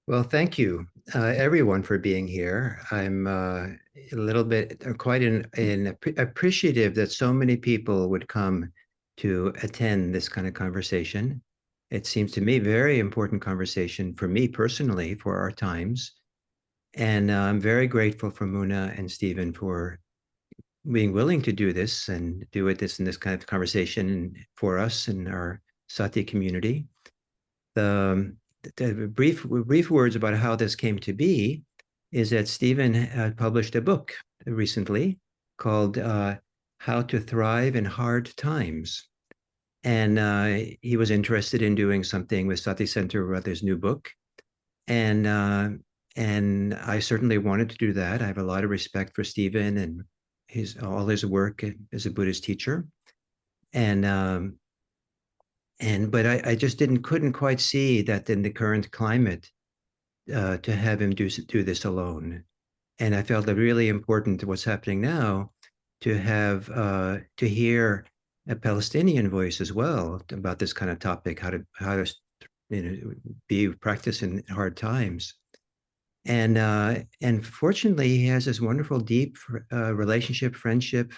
Well, thank you, everyone, for being here. I'm a little bit quite appreciative that so many people would come to attend this kind of conversation. It seems to me very important conversation for me personally for our times. And I'm very grateful for Muna and Stephen for being willing to do this and do it this in this kind of conversation and for us and our Sati community. The brief words about how this came to be is that Stephen had published a book recently called "How to Thrive in Hard Times," and he was interested in doing something with Sati Center about his new book, and I certainly wanted to do that. I have a lot of respect for Stephen and his all his work as a Buddhist teacher, and but I just couldn't quite see that in the current climate to have him do this alone. And I felt it really important to what's happening now to have to hear a Palestinian voice as well about this kind of topic, how to be practice in hard times. And fortunately, he has this wonderful, deep relationship, friendship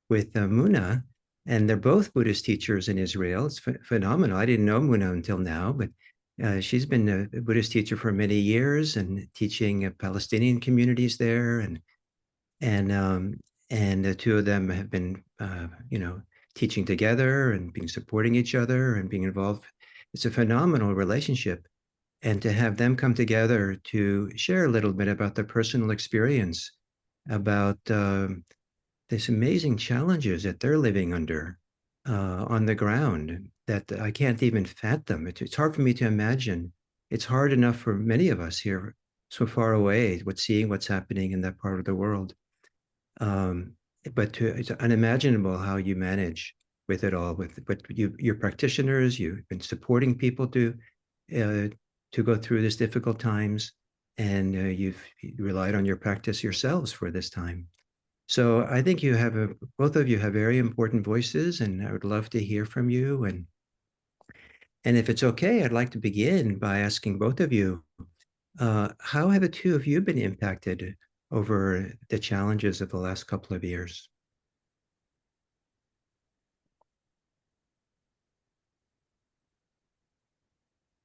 with Muna, and they're both Buddhist teachers in Israel. It's phenomenal. I didn't know Muna until now, but she's been a Buddhist teacher for many years and teaching Palestinian communities there, and the two of them have been, teaching together and being supporting each other and being involved. It's a phenomenal relationship, and to have them come together to share a little bit about their personal experience about this amazing challenges that they're living under on the ground that I can't even fathom. It's hard for me to imagine. It's hard enough for many of us here so far away, seeing what's happening in that part of the world. Um, but it's unimaginable how you manage with it all. But you're practitioners. You've been supporting people uh, to go through this difficult times, and you've relied on your practice yourselves for this time. So I think both of you have very important voices, and I would love to hear from you. And if it's okay, I'd like to begin by asking both of you, how have the two of you been impacted over the challenges of the last couple of years?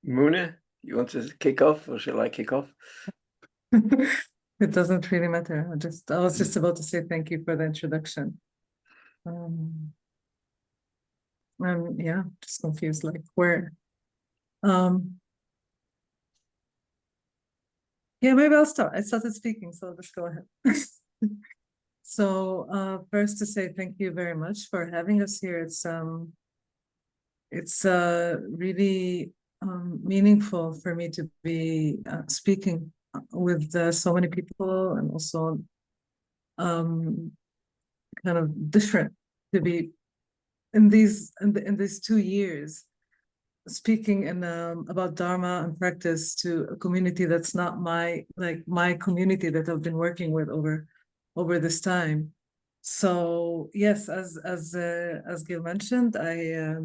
Muna, you want to kick off or shall I kick off? It doesn't really matter. I was just about to say thank you for the introduction. Yeah, just confused, like where. Yeah, maybe I'll start. I started speaking, so I'll just go ahead. So first to say thank you very much for having us here. It's really meaningful for me to be speaking with so many people, and also kind of different to be in these 2 years speaking about Dharma and practice to a community that's not my community that I've been working with over this time. So yes, as Gil mentioned, I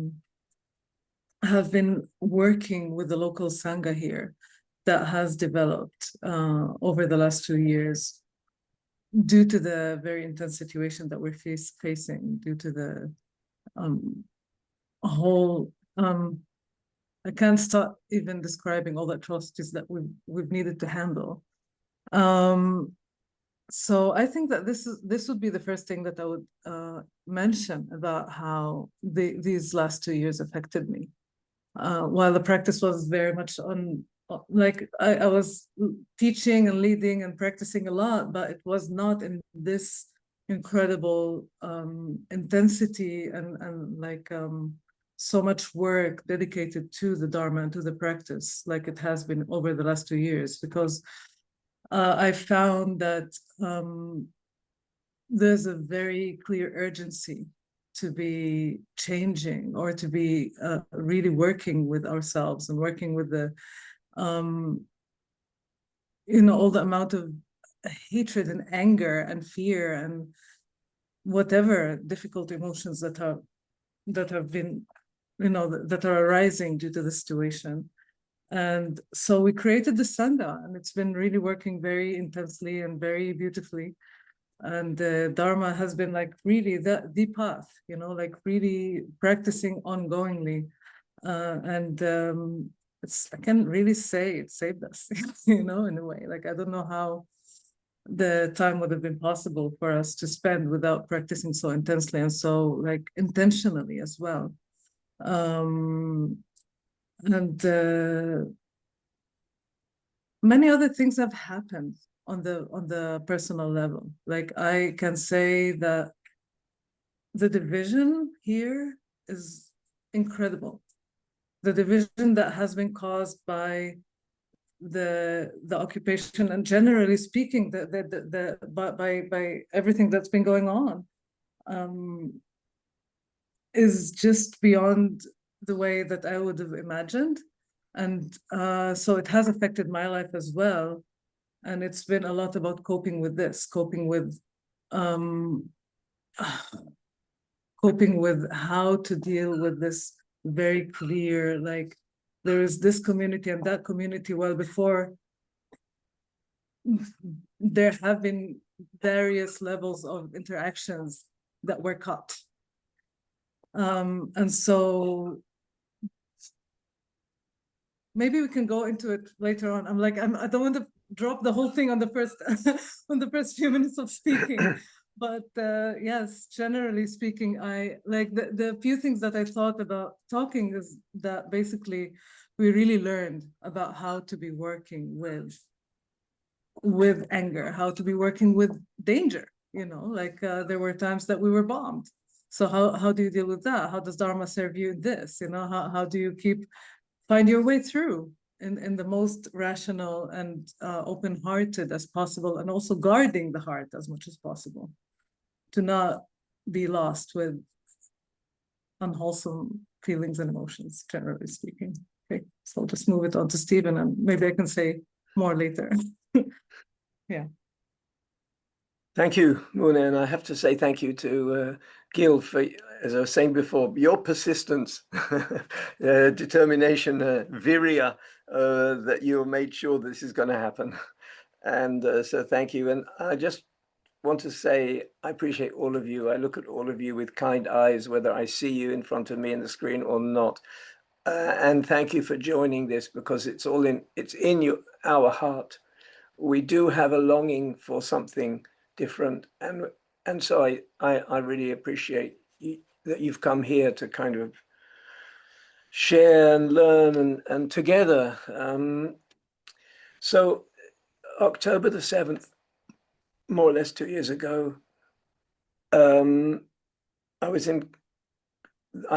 have been working with the local Sangha here that has developed over the last 2 years due to the very intense situation that we're facing, due to the whole I can't start even describing all the atrocities that we've needed to handle. So I think that this would be the first thing that I would mention about how these last 2 years affected me. While the practice was very much on, like I was teaching and leading and practicing a lot, but it was not in this incredible intensity and like so much work dedicated to the Dharma and to the practice like it has been over the last 2 years, because I found that there's a very clear urgency to be changing or to be really working with ourselves and working with the, all the amount of hatred and anger and fear and whatever difficult emotions that have been, that are arising due to the situation. And so we created the Sangha, and it's been really working very intensely and very beautifully. And Dharma has been like really the path, you know, like really practicing ongoingly. I can't really say it saved us, you know, in a way. Like, I don't know how the time would have been possible for us to spend without practicing so intensely and so like intentionally as well. Many other things have happened on the personal level. Like, I can say that the division here is incredible. The division that has been caused by the occupation, and generally speaking, by everything that's been going on, is just beyond the way that I would have imagined. And so it has affected my life as well. And it's been a lot about coping with this, coping with how to deal with this very clear, like, there is this community and that community. Well, before, there have been various levels of interactions that were cut. And so maybe we can go into it later on. I don't want to drop the whole thing on the first on the first few minutes of speaking. But yes, generally speaking, I like the few things that I thought about talking is that basically we really learned about how to be working with anger, how to be working with danger, you know, like there were times that we were bombed. So how do you deal with that? How does Dharma serve you in this? You know, how do you find your way through in the most rational and open-hearted as possible, and also guarding the heart as much as possible, to not be lost with unwholesome feelings and emotions, generally speaking. Okay, so I'll just move it on to Stephen, and maybe I can say more later. Yeah. Thank you, Muna, and I have to say thank you to Gil for, as I was saying before, your persistence, determination, virya, that you made sure this is going to happen. And so thank you. And I just want to say I appreciate all of you. I look at all of you with kind eyes, whether I see you in front of me in the screen or not. And thank you for joining this, because it's in our heart. We do have a longing for something different, and so I really appreciate that you've come here to kind of share and learn and together. So October the 7th, more or less 2 years ago, I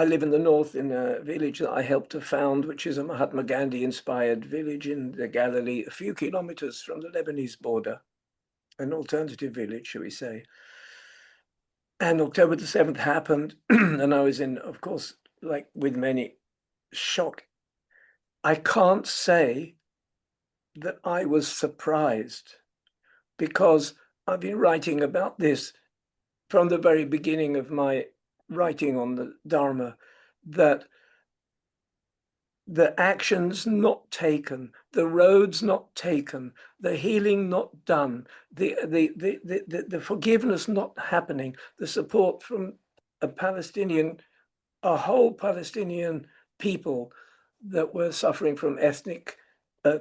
live in the north in a village that I helped to found, which is a Mahatma Gandhi inspired village in the Galilee, a few kilometers from the Lebanese border, an alternative village, shall we say. And October the 7th happened, and I was in, of course, like with many, shock. I can't say that I was surprised, because I've been writing about this from the very beginning of my writing on the Dharma, that the actions not taken, the roads not taken, the healing not done, the forgiveness not happening, the support from a whole Palestinian people that were suffering from ethnic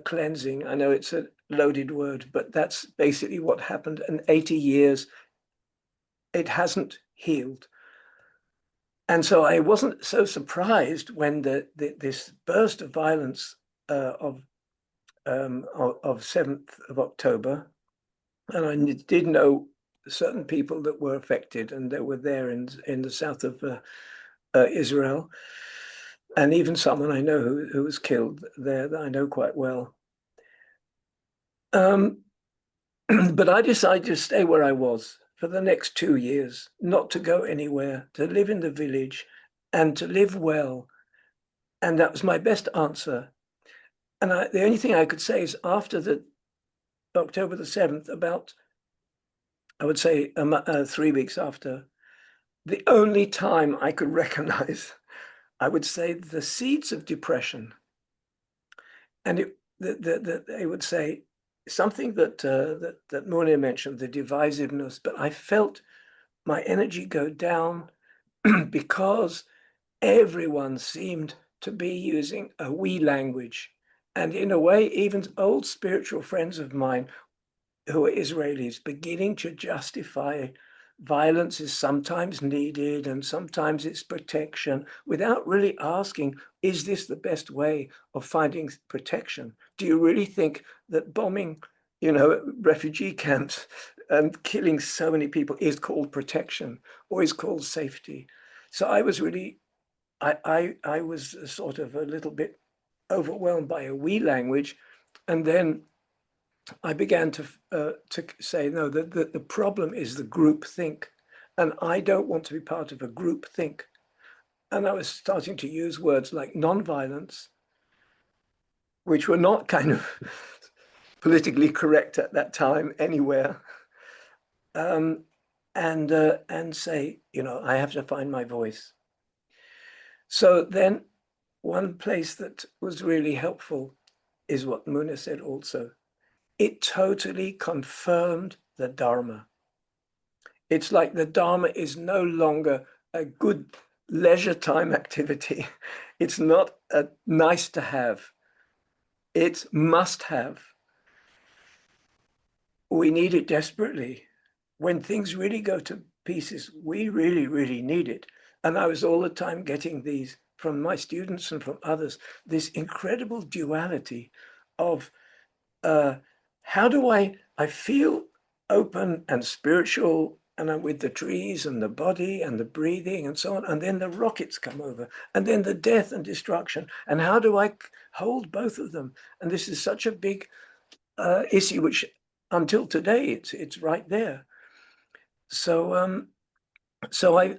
cleansing. I know it's a loaded word, but that's basically what happened. And 80 years, it hasn't healed. And so I wasn't so surprised when this burst of violence of 7th of October, and I did know certain people that were affected, and they were there in the south of Israel, and even someone I know who was killed there that I know quite well. But I decided to stay where I was for the next 2 years, not to go anywhere, to live in the village and to live well. And that was my best answer. And the only thing I could say is, after the October the 7th, about, I would say 3 weeks after, the only time I could recognize, I would say, the seeds of depression And they would say something that that Munir mentioned, the divisiveness, but I felt my energy go down because everyone seemed to be using a we language. And in a way, even old spiritual friends of mine who are Israelis beginning to justify violence is sometimes needed and sometimes it's protection without really asking, is this the best way of finding protection? Do you really think that bombing, refugee camps and killing so many people is called protection or is called safety? So I was really, I was sort of a little bit overwhelmed by a we language. And then I began to say, no, the problem is the group think. And I don't want to be part of a group think. And I was starting to use words like nonviolence, which were not kind of politically correct at that time anywhere. And say, I have to find my voice. So then one place that was really helpful is what Munir said also. It totally confirmed the Dharma. It's like the Dharma is no longer a good leisure time activity. It's not a nice to have. It's must have. We need it desperately. When things really go to pieces, we really, really need it. And I was all the time getting these from my students and from others, this incredible duality of how do I feel open and spiritual, and I'm with the trees and the body and the breathing and so on, and then the rockets come over, and then the death and destruction, and how do I hold both of them? And this is such a big issue, which until today it's right there. So so I,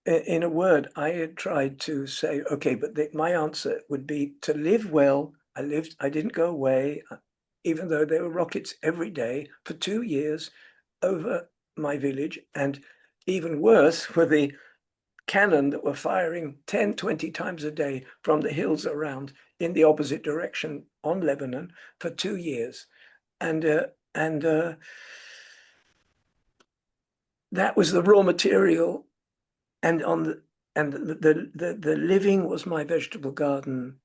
in a word, I had tried to say, okay, but my answer would be to live well. I didn't go away, even though there were rockets every day for 2 years over my village. And even worse were the cannon that were firing 10, 20 times a day from the hills around in the opposite direction on Lebanon for 2 years. And that was the raw material. And the living was my vegetable garden.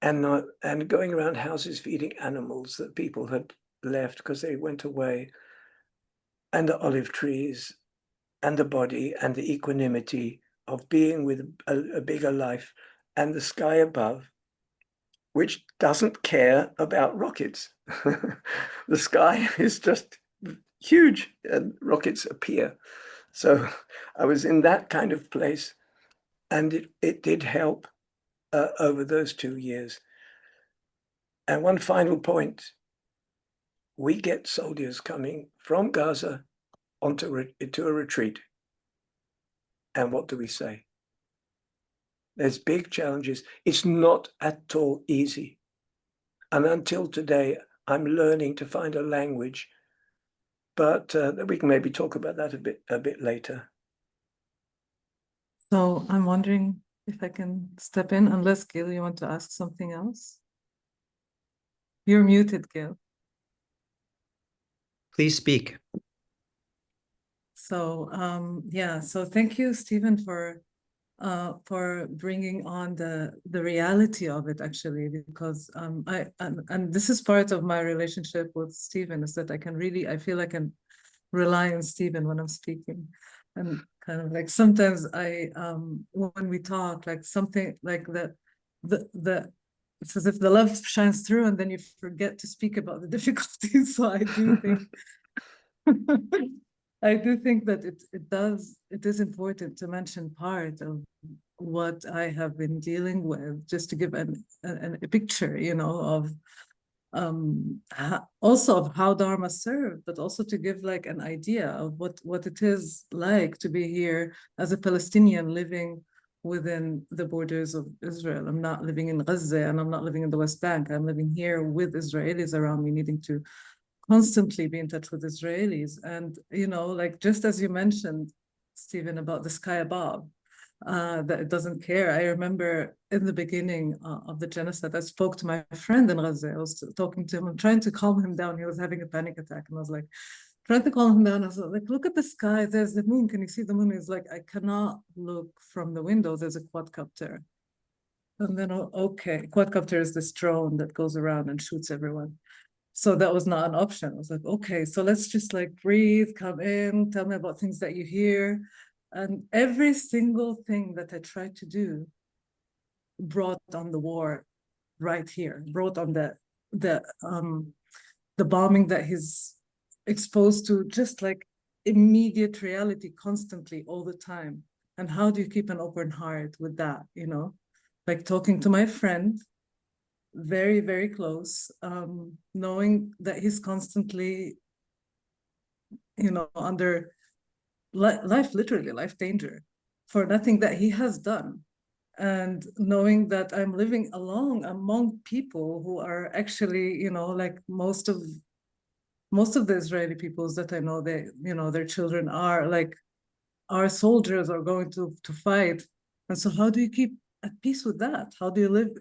And going around houses feeding animals that people had left because they went away, and the olive trees, and the body, and the equanimity of being with a bigger life, and the sky above, which doesn't care about rockets. The sky is just huge, and rockets appear. So I was in that kind of place, and it did help over those 2 years. And one final point, we get soldiers coming from Gaza into a retreat. And what do we say? There's big challenges. It's not at all easy. And until today, I'm learning to find a language, but we can maybe talk about that a bit later. So I'm wondering if I can step in, unless Gil, you want to ask something else? You're muted, Gil. Please speak. So yeah, so thank you, Stephen, for bringing on the reality of it, actually, because and this is part of my relationship with Stephen, is that I feel I can rely on Stephen when I'm speaking. And kind of like sometimes when we talk, like something like it's as if the love shines through and then you forget to speak about the difficulties. So I do think I do think that it is important to mention part of what I have been dealing with, just to give a picture, of also of how Dharma served, but also to give like an idea of what it is like to be here as a Palestinian living within the borders of Israel. I'm not living in Gaza and I'm not living in the West Bank. I'm living here with Israelis around me, needing to constantly be in touch with Israelis. And, like just as you mentioned, Stephen, about the sky above, that it doesn't care. I remember in the beginning of the genocide, I spoke to my friend in Gaza. I was talking to him, I'm trying to calm him down. He was having a panic attack, and I was like, trying to calm him down. I was like, look at the sky. There's the moon. Can you see the moon? He's like, I cannot look from the window. There's a quadcopter. And then, okay, quadcopter is this drone that goes around and shoots everyone. So that was not an option. I was like, okay, so let's just like breathe, come in, tell me about things that you hear. And every single thing that I tried to do brought on the war right here, brought on the bombing that he's exposed to, just like immediate reality constantly all the time. And how do you keep an open heart with that, you know? Like talking to my friend, very, very close, knowing that he's constantly, you know, under literally life danger for nothing that he has done. And knowing that I'm living alone among people who are actually, you know, like most of the Israeli peoples that I know, they, you know, their children are like, our soldiers are going to fight. And so how do you keep at peace with that? How do you live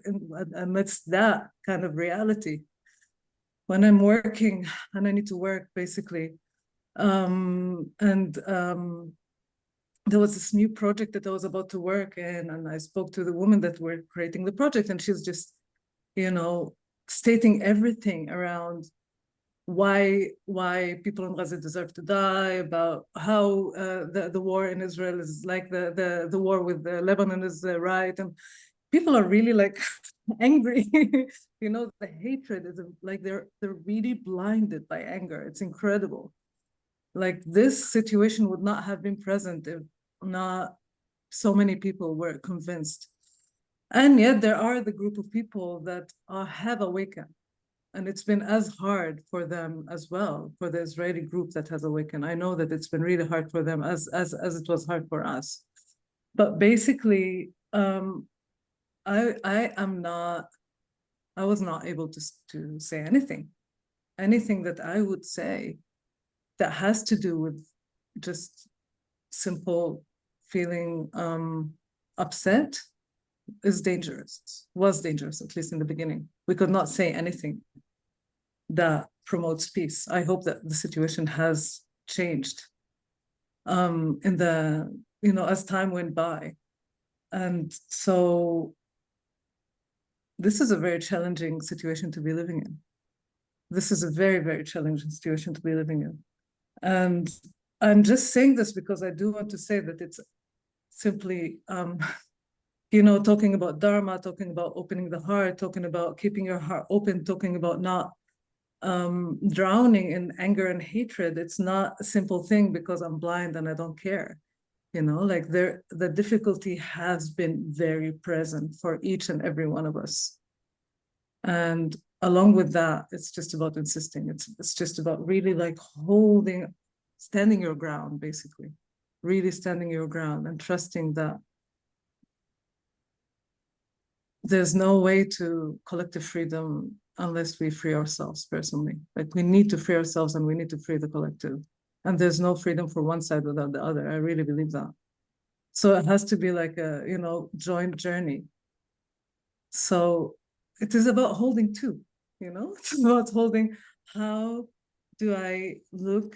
amidst that kind of reality? When I'm working and I need to work, basically, there was this new project that I was about to work in, and I spoke to the woman that were creating the project, and she's just, you know, stating everything around why people in Gaza deserve to die, about how the war in Israel is like the war with Lebanon is right, and people are really like angry. You know, the hatred is like they're really blinded by anger. It's incredible. Like this situation would not have been present if not so many people were convinced. And yet there are the group of people that have awakened. And it's been as hard for them as well, for the Israeli group that has awakened. I know that it's been really hard for them as it was hard for us. But basically, I was not able to say anything that I would say that has to do with just simple feeling upset was dangerous, at least in the beginning. We could not say anything that promotes peace. I hope that the situation has changed in the, you know, as time went by. And so this is a very challenging situation to be living in. This is a very, very challenging situation to be living in. And I'm just saying this because I do want to say that it's simply, you know, talking about Dharma, talking about opening the heart, talking about keeping your heart open, talking about not drowning in anger and hatred. It's not a simple thing because I'm blind and I don't care. You know, like the difficulty has been very present for each and every one of us. And along with that, it's just about insisting. It's just about really like standing your ground, basically, really standing your ground and trusting that there's no way to collective freedom unless we free ourselves personally. Like we need to free ourselves and we need to free the collective. And there's no freedom for one side without the other. I really believe that. So it has to be like a, you know, joint journey. So it is about holding two, you know, it's about holding, how do I look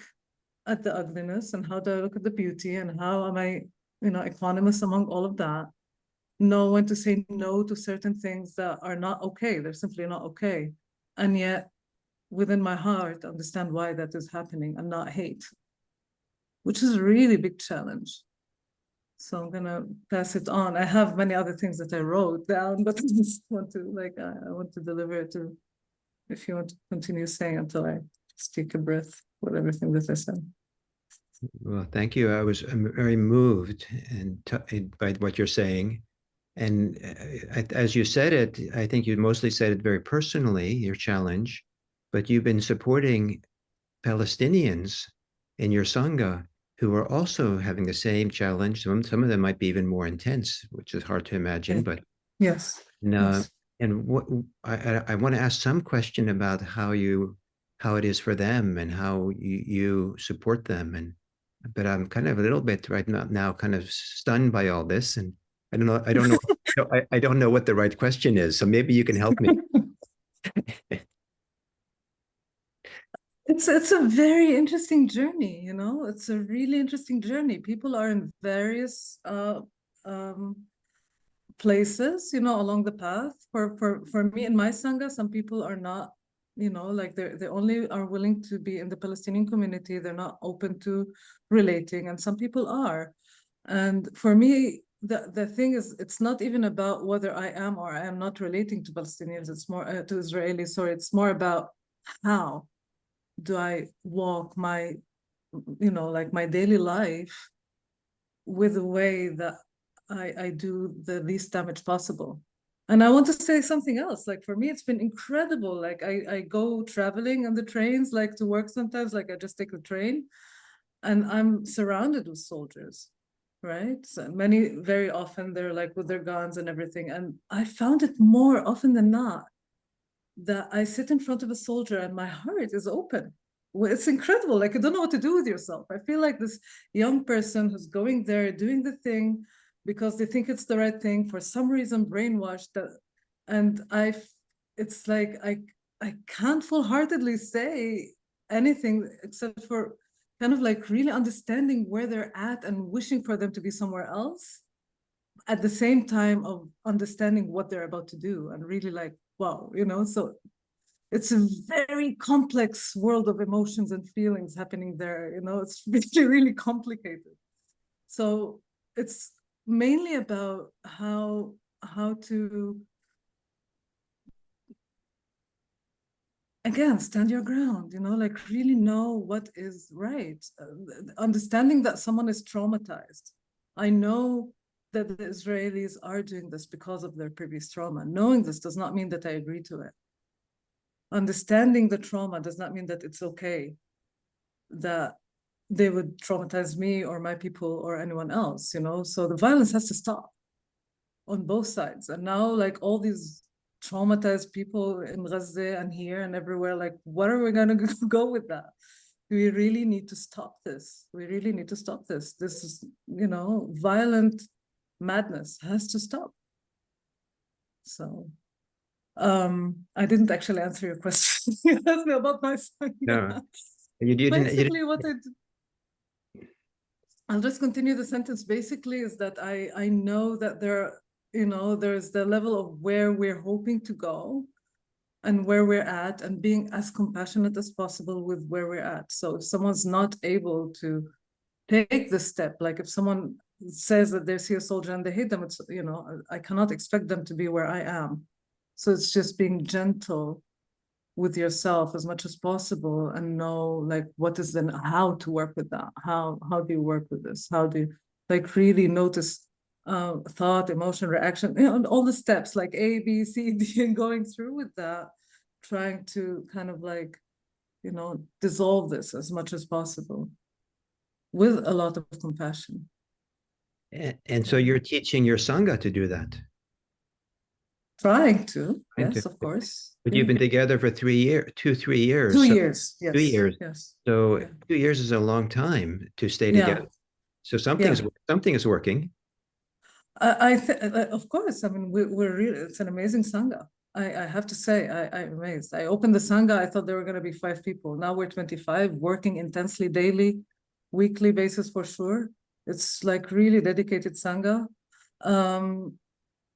at the ugliness and how do I look at the beauty and how am I, you know, equanimous among all of that? Know when to say no to certain things that are not okay. They're simply not okay. And yet within my heart, understand why that is happening and not hate, which is a really big challenge. So I'm gonna pass it on. I have many other things that I wrote down, but I just want to like, I want to deliver it to, if you want to continue saying until I just take a breath with everything that I said. Well, thank you. I'm very moved by what you're saying. And as you said it, I think you mostly said it very personally, your challenge, but you've been supporting Palestinians in your Sangha who are also having the same challenge. Some of them might be even more intense, which is hard to imagine, but yes. Yes. And what I want to ask some question about how it is for them and how you support them. And but I'm kind of a little bit right now kind of stunned by all this, and I don't know what the right question is. So maybe you can help me. It's a very interesting journey, you know. It's a really interesting journey. People are in various places, you know, along the path. For me in my Sangha, some people are not, you know, like they only are willing to be in the Palestinian community. They're not open to relating, and some people are. And for me, the thing is, it's not even about whether I am or I am not relating to Palestinians. It's more to Israelis. Sorry, it's more about how do I walk my, you know, like my daily life with a way that I do the least damage possible. And I want to say something else. Like for me, it's been incredible. Like I go traveling on the trains, like to work sometimes, like I just take the train and I'm surrounded with soldiers, right? So very often they're like with their guns and everything. And I found it more often than not that I sit in front of a soldier and my heart is open. Well, it's incredible. Like, I don't know what to do with yourself. I feel like this young person who's going there, doing the thing because they think it's the right thing, for some reason brainwashed that. And it's like, I can't full-heartedly say anything except for kind of like really understanding where they're at and wishing for them to be somewhere else at the same time of understanding what they're about to do and really like, wow, you know, so it's a very complex world of emotions and feelings happening there, you know, it's really, really complicated. So it's mainly about how to, again, stand your ground, you know, like really know what is right. Understanding that someone is traumatized. I know that the Israelis are doing this because of their previous trauma. Knowing this does not mean that I agree to it. Understanding the trauma does not mean that it's okay that they would traumatize me or my people or anyone else, you know? So the violence has to stop on both sides. And now, like all these traumatized people in Gaza and here and everywhere, like, what are we gonna go with that? We really need to stop this. We really need to stop this. This is, you know, violent madness has to stop. So I didn't actually answer your question. You asked me about my son. No, you didn't. Basically, what I'll just continue the sentence. Basically, is that I know that there, you know, there's the level of where we're hoping to go and where we're at, and being as compassionate as possible with where we're at. So if someone's not able to take the step, like if someone says that they see a soldier and they hate them, it's, you know, I cannot expect them to be where I am. So it's just being gentle with yourself as much as possible and know like what is then how to work with that. How do you work with this? How do you like really notice thought, emotion, reaction, you know, and all the steps like A, B, C, D, and going through with that, trying to kind of like, you know, dissolve this as much as possible with a lot of compassion. And so you're teaching your Sangha to do that. Trying to, yes, of course. But you've been together for 3 years, 3 years. 2 so years, yes. 2 years. Yes. So yeah. 2 years is a long time to stay Yeah. together. So something is working. Of course. I mean, we're really, it's an amazing Sangha. I have to say, I'm amazed. I opened the Sangha, I thought there were going to be 5 people. Now we're 25, working intensely daily, weekly basis for sure. It's like really dedicated Sangha.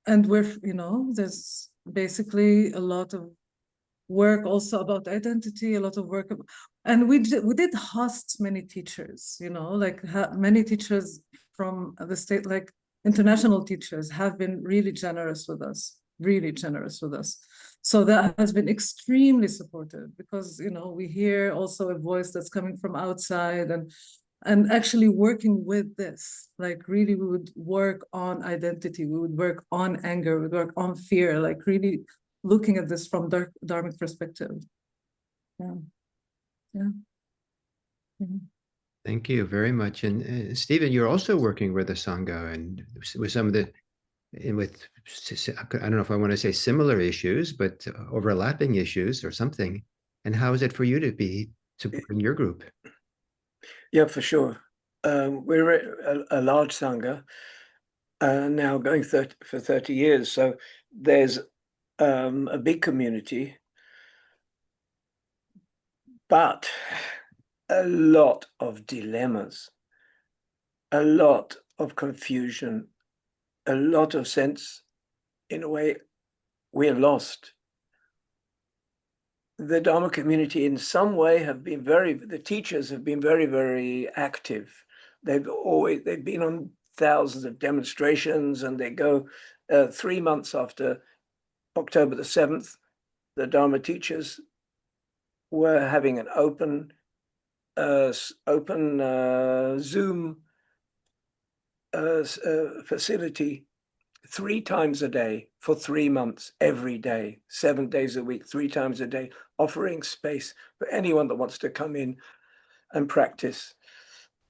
And we're, you know, there's basically a lot of work also about identity, a lot of work. And we did host many teachers, you know, like many teachers from the state, like international teachers have been really generous with us, really generous with us. So that has been extremely supportive because, you know, we hear also a voice that's coming from outside and actually working with this, like really we would work on identity, we would work on anger, we would work on fear, like really looking at this from Dharmic perspective. Yeah. Thank you very much. And Stephen, you're also working with the Sangha and with some of the, with, I don't know if I want to say similar issues, but overlapping issues or something. And how is it for you to be in your group? Yeah, for sure. We're a large Sangha, now going for 30 years. So there's a big community, but a lot of dilemmas, a lot of confusion, a lot of sense, in a way, we're lost. The Dharma community in some way the teachers have been very, very active. They've been on thousands of demonstrations, and they go 3 months after October the 7th, the Dharma teachers were having an open Zoom facility 3 times a day for 3 months, every day, 7 days a week, 3 times a day, offering space for anyone that wants to come in and practice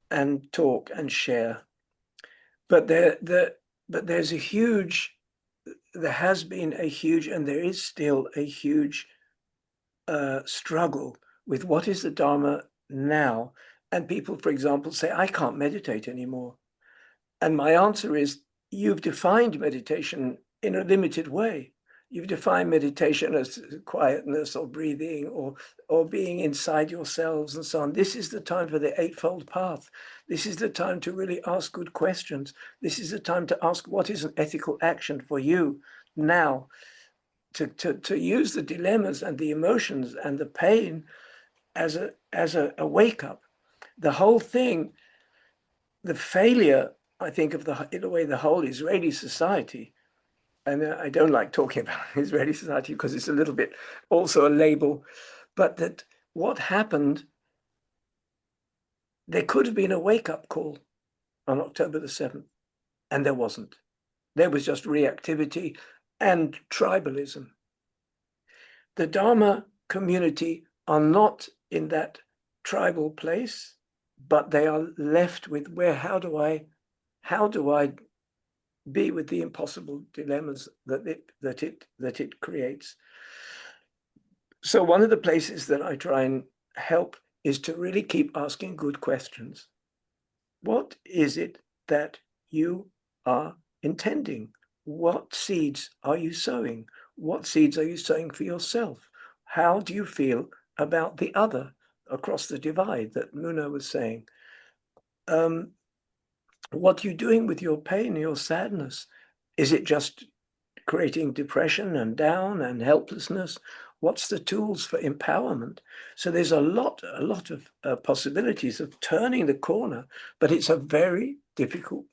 and talk and share. But there has been a huge, and there is still a huge struggle with what is the Dharma now. And people, for example, say, I can't meditate anymore. And my answer is, you've defined meditation in a limited way. You've defined meditation as quietness or breathing or being inside yourselves and so on. This is the time for the Eightfold Path. This is the time to really ask good questions. This is the time to ask, what is an ethical action for you now? To use the dilemmas and the emotions and the pain as a wake up. The whole thing, the failure, I think, in a way, the whole Israeli society, and I don't like talking about Israeli society because it's a little bit also a label, but that what happened, there could have been a wake-up call on October the 7th, and there wasn't. There was just reactivity and tribalism. The Dharma community are not in that tribal place, but they are left with how do I be with the impossible dilemmas that it creates. So one of the places that I try and help is to really keep asking good questions. What is it that you are intending? What seeds are you sowing? What seeds are you sowing for yourself? How do you feel about the other across the divide that Muna was saying? What are you doing with your pain, your sadness? Is it just creating depression and down and helplessness? What's the tools for empowerment? So there's a lot of possibilities of turning the corner, but it's a very difficult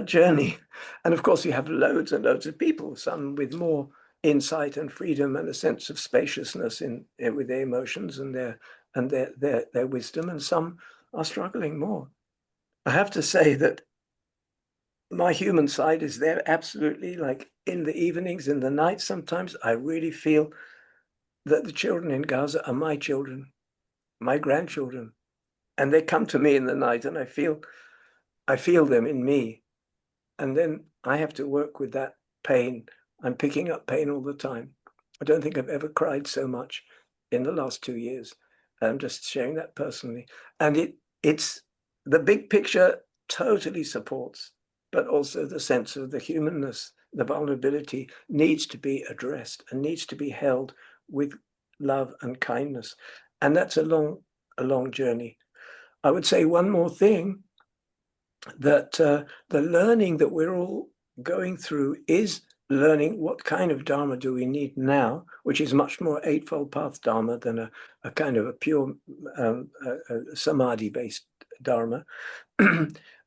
journey. And of course, you have loads and loads of people, some with more insight and freedom and a sense of spaciousness with their emotions and their wisdom, and some are struggling more. I have to say that my human side is there, absolutely. Like in the evenings, in the night, sometimes I really feel that the children in Gaza are my children, my grandchildren, and they come to me in the night, and I feel them in me, and then I have to work with that pain. I'm picking up pain all the time. I don't think I've ever cried so much in the last 2 years. I'm just sharing that personally, and it's the big picture totally supports, but also the sense of the humanness, the vulnerability needs to be addressed and needs to be held with love and kindness. And that's a long journey. I would say one more thing, that the learning that we're all going through is learning what kind of Dharma do we need now, which is much more Eightfold Path Dharma than a kind of a pure samadhi-based Dharma.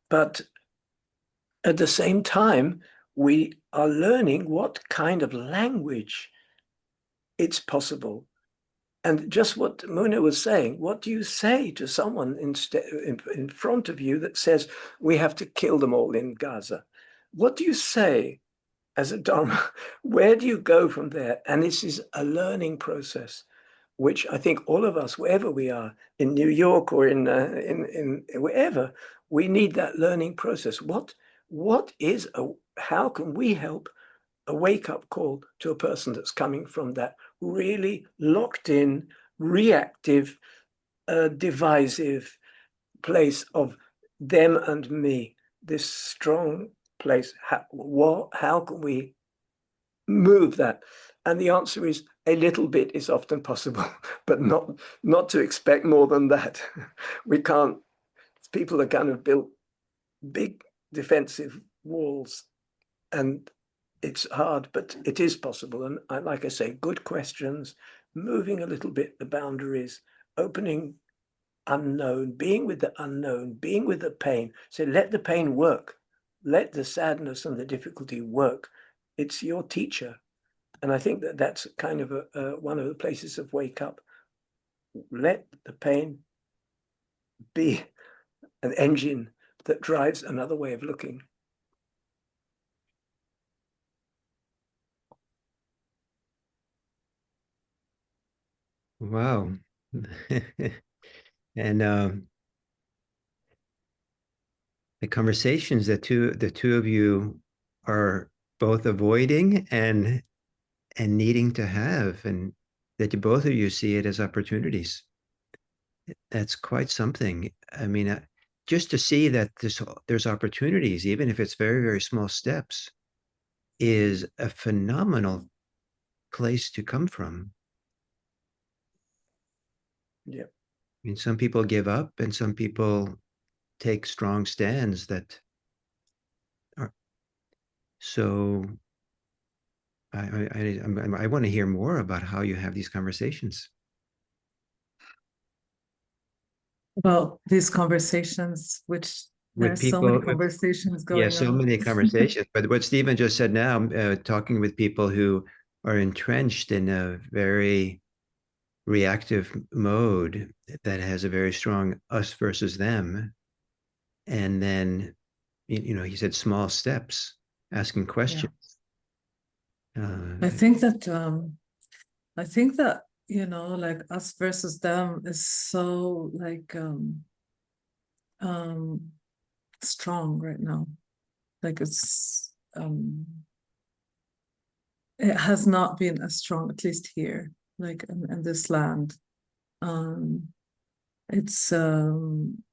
But at the same time, we are learning what kind of language it's possible. And just what Muna was saying, what do you say to someone in front of you that says, we have to kill them all in Gaza? What do you say as a Dharma? Where do you go from there? And this is a learning process, which I think all of us, wherever we are, in New York or in wherever, we need that learning process. How can we help a wake-up call to a person that's coming from that really locked in, reactive, divisive place of them and me, this strong place. How can we move that? And the answer is a little bit is often possible, but not to expect more than that. We can't. People are kind of built big defensive walls, and it's hard, but it is possible. And like I say, good questions, moving a little bit the boundaries, opening unknown, being with the unknown, being with the pain. So let the pain work. Let the sadness and the difficulty work. It's your teacher. And I think that that's kind of one of the places of wake up. Let the pain be an engine that drives another way of looking. Wow. And the conversations that the two of you are both avoiding and needing to have, and that both of you see it as opportunities. That's quite something. I mean, just to see that there's opportunities, even if it's very, very small steps, is a phenomenal place to come from. Yeah. I mean, some people give up and some people take strong stands that are so. I want to hear more about how you have these conversations. Well, these conversations, which With there's so many people, conversations yeah, going so on. many conversations. But what Stephen just said now, talking with people who are entrenched in a very reactive mode that has a very strong us versus them, and then he said small steps, asking questions. I think that like us versus them is so like strong right now. Like it has not been as strong, at least here, like in this land. It's and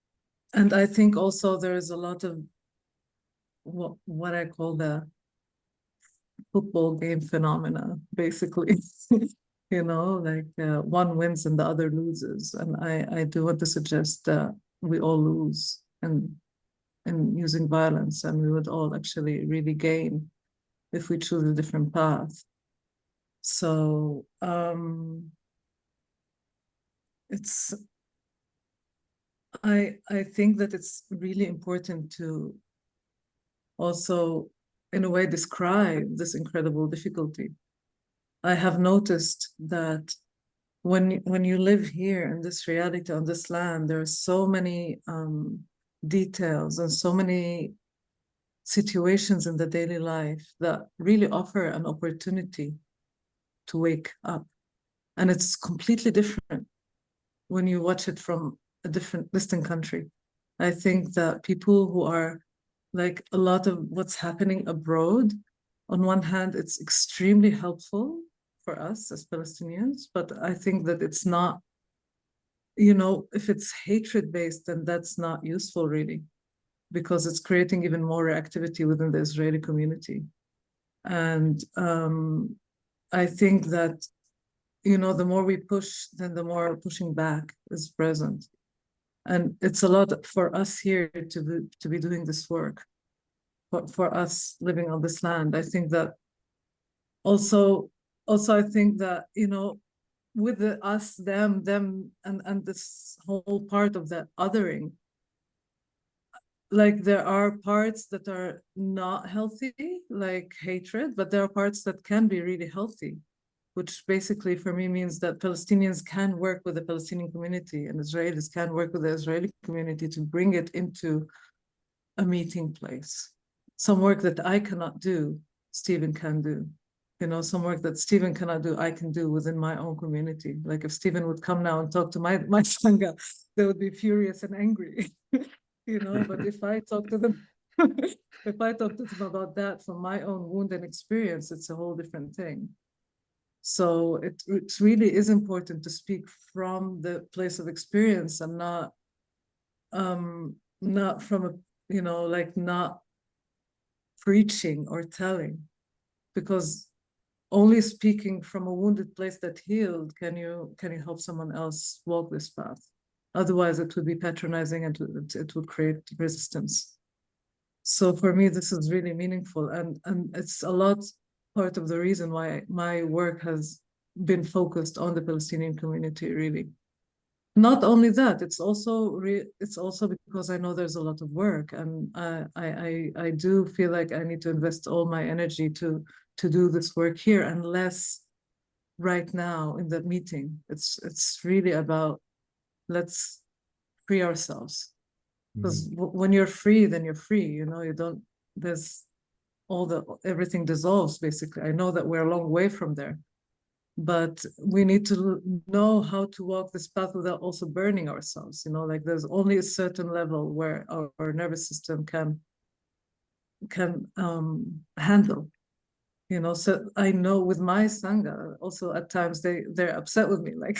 I think also there's a lot of what I call the football game phenomena, basically. Like one wins and the other loses. And I do want to suggest that we all lose and using violence, and we would all actually really gain if we choose a different path. So it's I think that it's really important to also, in a way, describe this incredible difficulty. I have noticed that when you live here in this reality on this land, there are so many details and so many situations in the daily life that really offer an opportunity to wake up. And it's completely different when you watch it from a different distant country. I think that people who are like a lot of what's happening abroad, on one hand, it's extremely helpful for us as Palestinians, but I think that it's not, if it's hatred based, then that's not useful really, because it's creating even more reactivity within the Israeli community. And I think that, the more we push, then the more pushing back is present. And it's a lot for us here to be doing this work. But for us living on this land, I think that also I think that, with the us, them, and this whole part of that othering, like there are parts that are not healthy, like hatred, but there are parts that can be really healthy, which basically for me means that Palestinians can work with the Palestinian community and Israelis can work with the Israeli community to bring it into a meeting place. Some work that I cannot do, Stephen can do. Some work that Stephen cannot do, I can do within my own community. Like if Stephen would come now and talk to my Sangha, they would be furious and angry. But if I talk to them, about that from my own wound and experience, it's a whole different thing. So it really is important to speak from the place of experience and not not from a, like not preaching or telling, because only speaking from a wounded place that healed can you help someone else walk this path. Otherwise, it would be patronizing and it would create resistance. So for me, this is really meaningful, and it's a lot part of the reason why my work has been focused on the Palestinian community, really. Not only that, it's also because I know there's a lot of work, and I do feel like I need to invest all my energy to do this work here, and less right now in the meeting. It's really about, let's free ourselves, because when you're free, then you're free. You don't. There's everything dissolves basically. I know that we're a long way from there, but we need to know how to walk this path without also burning ourselves. Like there's only a certain level where our nervous system can handle. So I know with my sangha also at times they're upset with me, like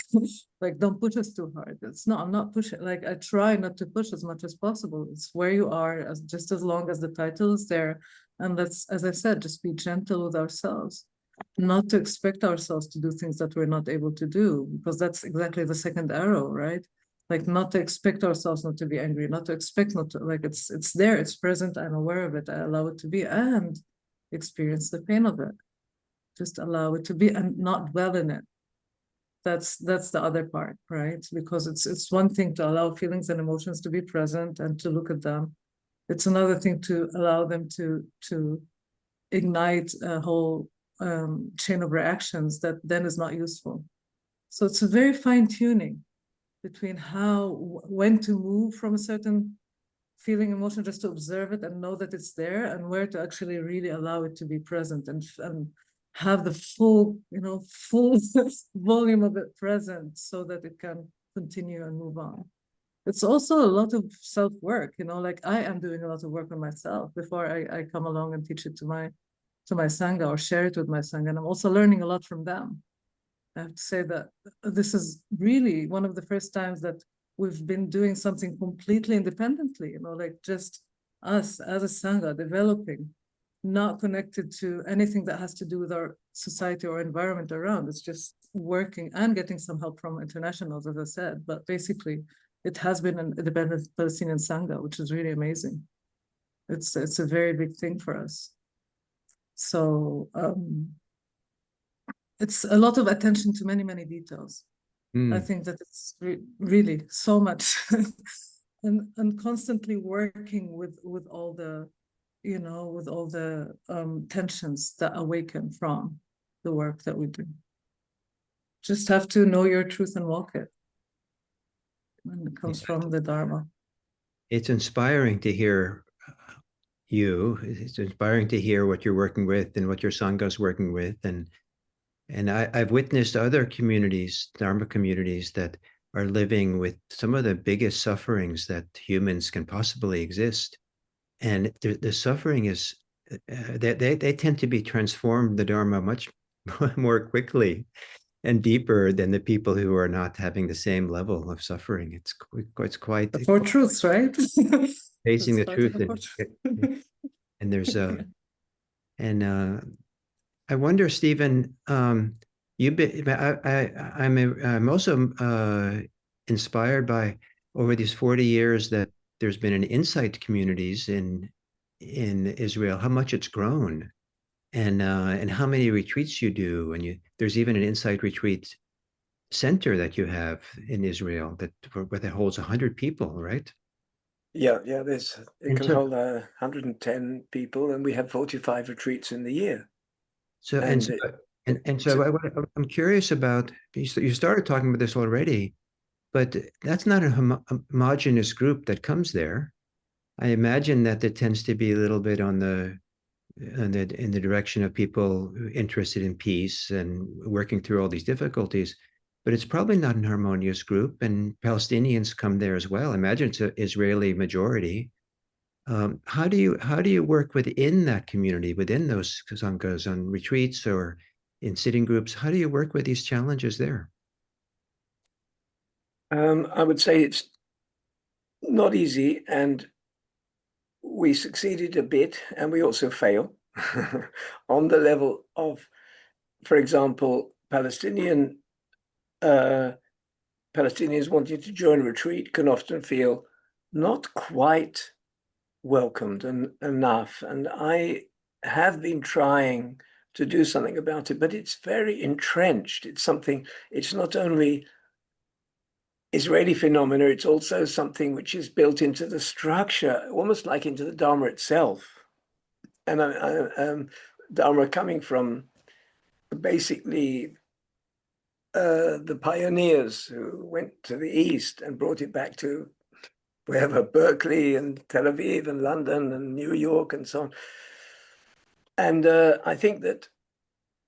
like, don't push us too hard. I'm not pushing. Like, I try not to push as much as possible. It's where you are, just as long as the title is there, and let's, as I said, just be gentle with ourselves, not to expect ourselves to do things that we're not able to do, because that's exactly the second arrow, right? Like, not to expect ourselves not to be angry, not to expect not to, like, it's there, it's present, I'm aware of it, I allow it to be, and experience the pain of it. Just allow it to be and not dwell in it. That's the other part, right? Because it's one thing to allow feelings and emotions to be present and to look at them. It's another thing to allow them to ignite a whole chain of reactions that then is not useful. So it's a very fine tuning between when to move from a certain feeling, emotion, just to observe it and know that it's there, and where to actually really allow it to be present and have the full volume of it present, so that it can continue and move on. It's also a lot of self-work, like I am doing a lot of work on myself before I come along and teach it to my sangha or share it with my sangha, and I'm also learning a lot from them. I have to say that this is really one of the first times that we've been doing something completely independently, like just us as a sangha developing, not connected to anything that has to do with our society or environment around. It's just working and getting some help from internationals, as I said. But basically, it has been an independent Palestinian sangha, which is really amazing. It's a very big thing for us. So it's a lot of attention to many, many details. I think that it's really so much, and constantly working with all the, with all the tensions that awaken from the work that we do. Just have to know your truth and walk it. And it comes from the Dharma. It's inspiring to hear you. It's inspiring to hear what you're working with and what your sangha is working with, and I've witnessed other communities, Dharma communities, that are living with some of the biggest sufferings that humans can possibly exist. And the suffering is, they tend to be transformed, the Dharma, much more quickly and deeper than the people who are not having the same level of suffering. It's quite The four truths, right? facing the truth. And there's a, and I wonder, Stephen, I'm also inspired by, over these 40 years that there's been an insight communities in Israel, how much it's grown, and how many retreats you do, and there's even an insight retreat center that you have in Israel that holds 100 people, right? Yeah, it And can so, hold 110 people, and we have 45 retreats in the year. so and And so, it, and so I'm curious about, you started talking about this already, but that's not a homogeneous group that comes there. I imagine that there tends to be a little bit in the direction of people interested in peace and working through all these difficulties, but it's probably not an harmonious group. And Palestinians come there as well. I imagine it's an Israeli majority. How do you work within that community, within those sanghas, on retreats or in sitting groups? How do you work with these challenges there? I would say it's not easy, and we succeeded a bit, and we also fail on the level of, for example, Palestinians wanting to join a retreat can often feel not quite welcomed enough. And I have been trying to do something about it, but it's very entrenched. It's not only Israeli phenomena, it's also something which is built into the structure, almost like into the Dharma itself. And Dharma coming from basically the pioneers who went to the East and brought it back to wherever, Berkeley and Tel Aviv and London and New York and so on. And I think that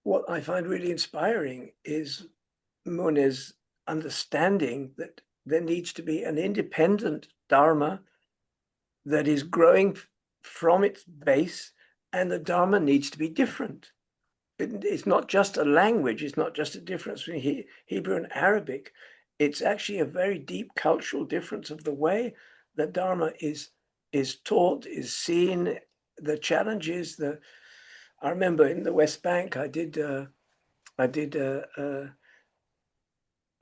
what I find really inspiring is Mune's understanding that there needs to be an independent Dharma that is growing from its base, and the Dharma needs to be different. It's not just a language, it's not just a difference between Hebrew and Arabic. It's actually a very deep cultural difference of the way that Dharma is taught, is seen, the challenges. I remember in the West Bank, I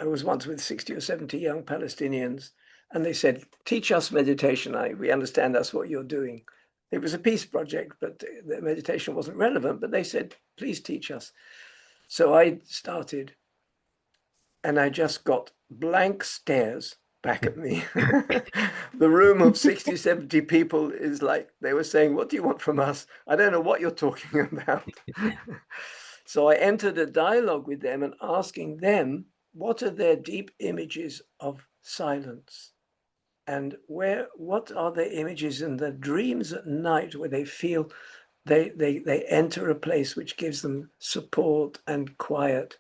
was once with 60 or 70 young Palestinians, and they said, teach us meditation. We understand that's what you're doing. It was a peace project, but the meditation wasn't relevant, but they said, please teach us. So I started, and I just got blank stares back at me. The room of 60, 70 people is like, they were saying, what do you want from us? I don't know what you're talking about. So I entered a dialogue with them and asking them, what are their deep images of silence? And what are their images in the dreams at night where they feel they enter a place which gives them support and quiet?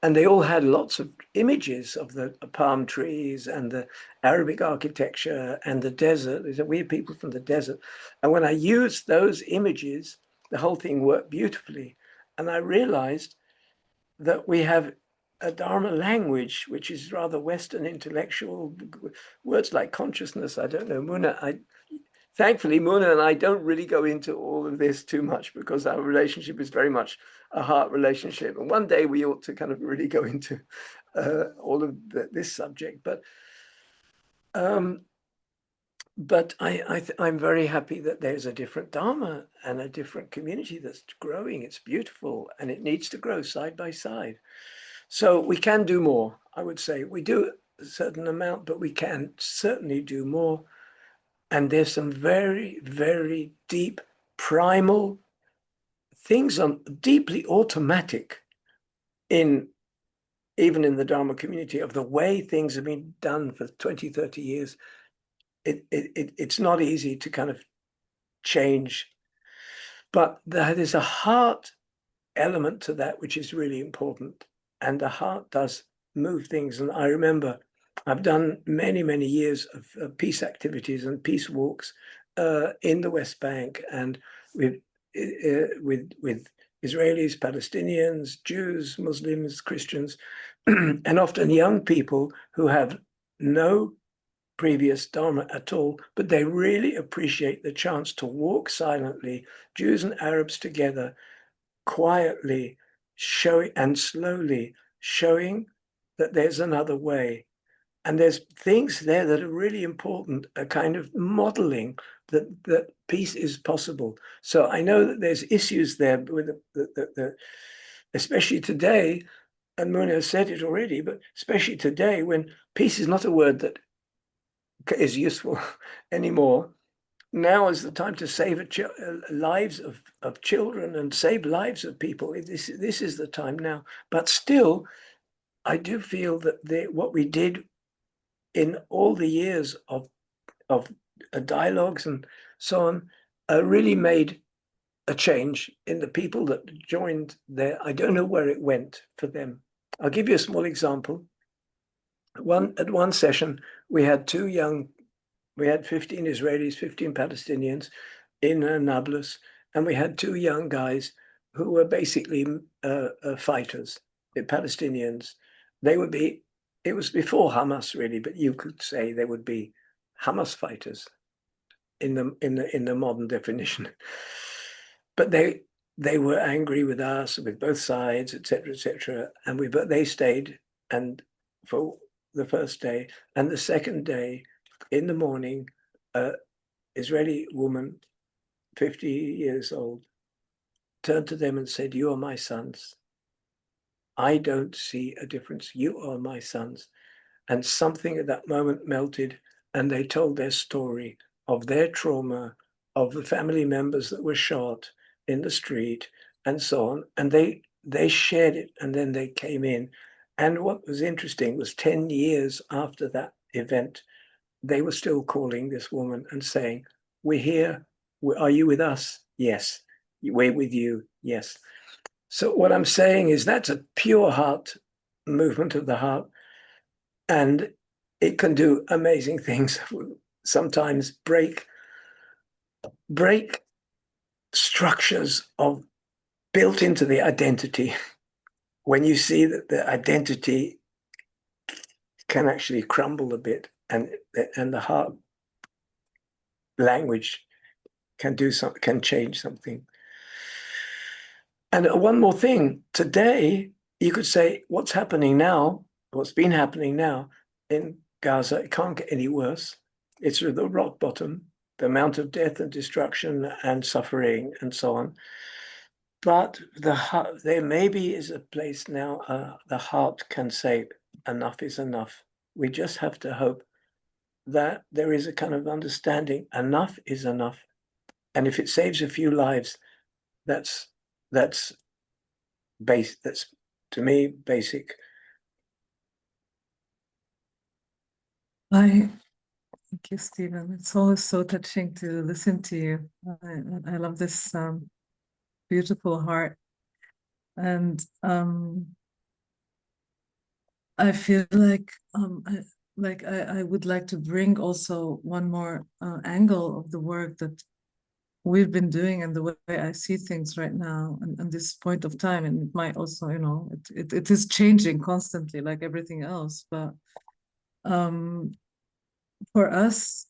And they all had lots of images of the palm trees and the Arabic architecture and the desert. They said, we're people from the desert. And when I used those images, the whole thing worked beautifully. And I realized that we have a Dharma language, which is rather Western intellectual, words like consciousness. I don't know, thankfully, Muna and I don't really go into all of this too much because our relationship is very much a heart relationship. And one day we ought to kind of really go into all of this subject. But I'm very happy that there's a different Dharma and a different community that's growing. It's beautiful, and it needs to grow side by side. So we can do more, I would say. We do a certain amount, but we can certainly do more. And there's some very, very deep, primal things, deeply automatic even in the Dharma community, of the way things have been done for 20, 30 years. It's not easy to kind of change, but there is a heart element to that which is really important, and the heart does move things. And I remember I've done many, many years of peace activities and peace walks in the West Bank, and with Israelis, Palestinians, Jews, Muslims, Christians, and often young people who have no previous Dharma at all, but they really appreciate the chance to walk silently, Jews and Arabs together, quietly, showing and slowly showing that there's another way. And there's things there that are really important, a kind of modeling that peace is possible. So I know that there's issues there with especially today, and Mona has said it already, but especially today, when peace is not a word that is useful anymore. Now is the time to save lives of children and save lives of people. This is the time now. But still, I do feel that what we did in all the years of dialogues and so on really made a change in the people that joined there. I don't know where it went for them. I'll give you a small example. At one session, we had 15 Israelis, 15 Palestinians in Nablus, and we had two young guys who were basically fighters, the Palestinians. It was before Hamas really, but you could say they would be Hamas fighters in the modern definition. But they were angry with us, with both sides, etc., but they stayed, and for the first day and the second day, in the morning, Israeli woman, 50 years old, turned to them and said, "You are my sons. I don't see a difference. You are my sons." And something at that moment melted, and they told their story of their trauma, of the family members that were shot in the street, and so on. And they shared it, and then they came in. And what was interesting was 10 years after that event, they were still calling this woman and saying, "We're here. Are you with us?" "Yes." "We're with you." "Yes." So what I'm saying is that's a pure heart movement of the heart, and it can do amazing things. Sometimes break structures of built into the identity. When you see that the identity can actually crumble a bit, and the heart language can change something. And one more thing, today you could say what's happening now, what's been happening now in Gaza, it can't get any worse. It's at the rock bottom, the amount of death and destruction and suffering and so on. But there maybe is a place now, the heart can say enough is enough. We just have to hope that there is a kind of understanding, enough is enough. And if it saves a few lives, that's to me basic. Thank you, Stephen. It's always so touching to listen to you. I love this beautiful heart, and I feel like I would like to bring also one more angle of the work that we've been doing and the way I see things right now and this point of time. And it might also, it is changing constantly like everything else. But for us,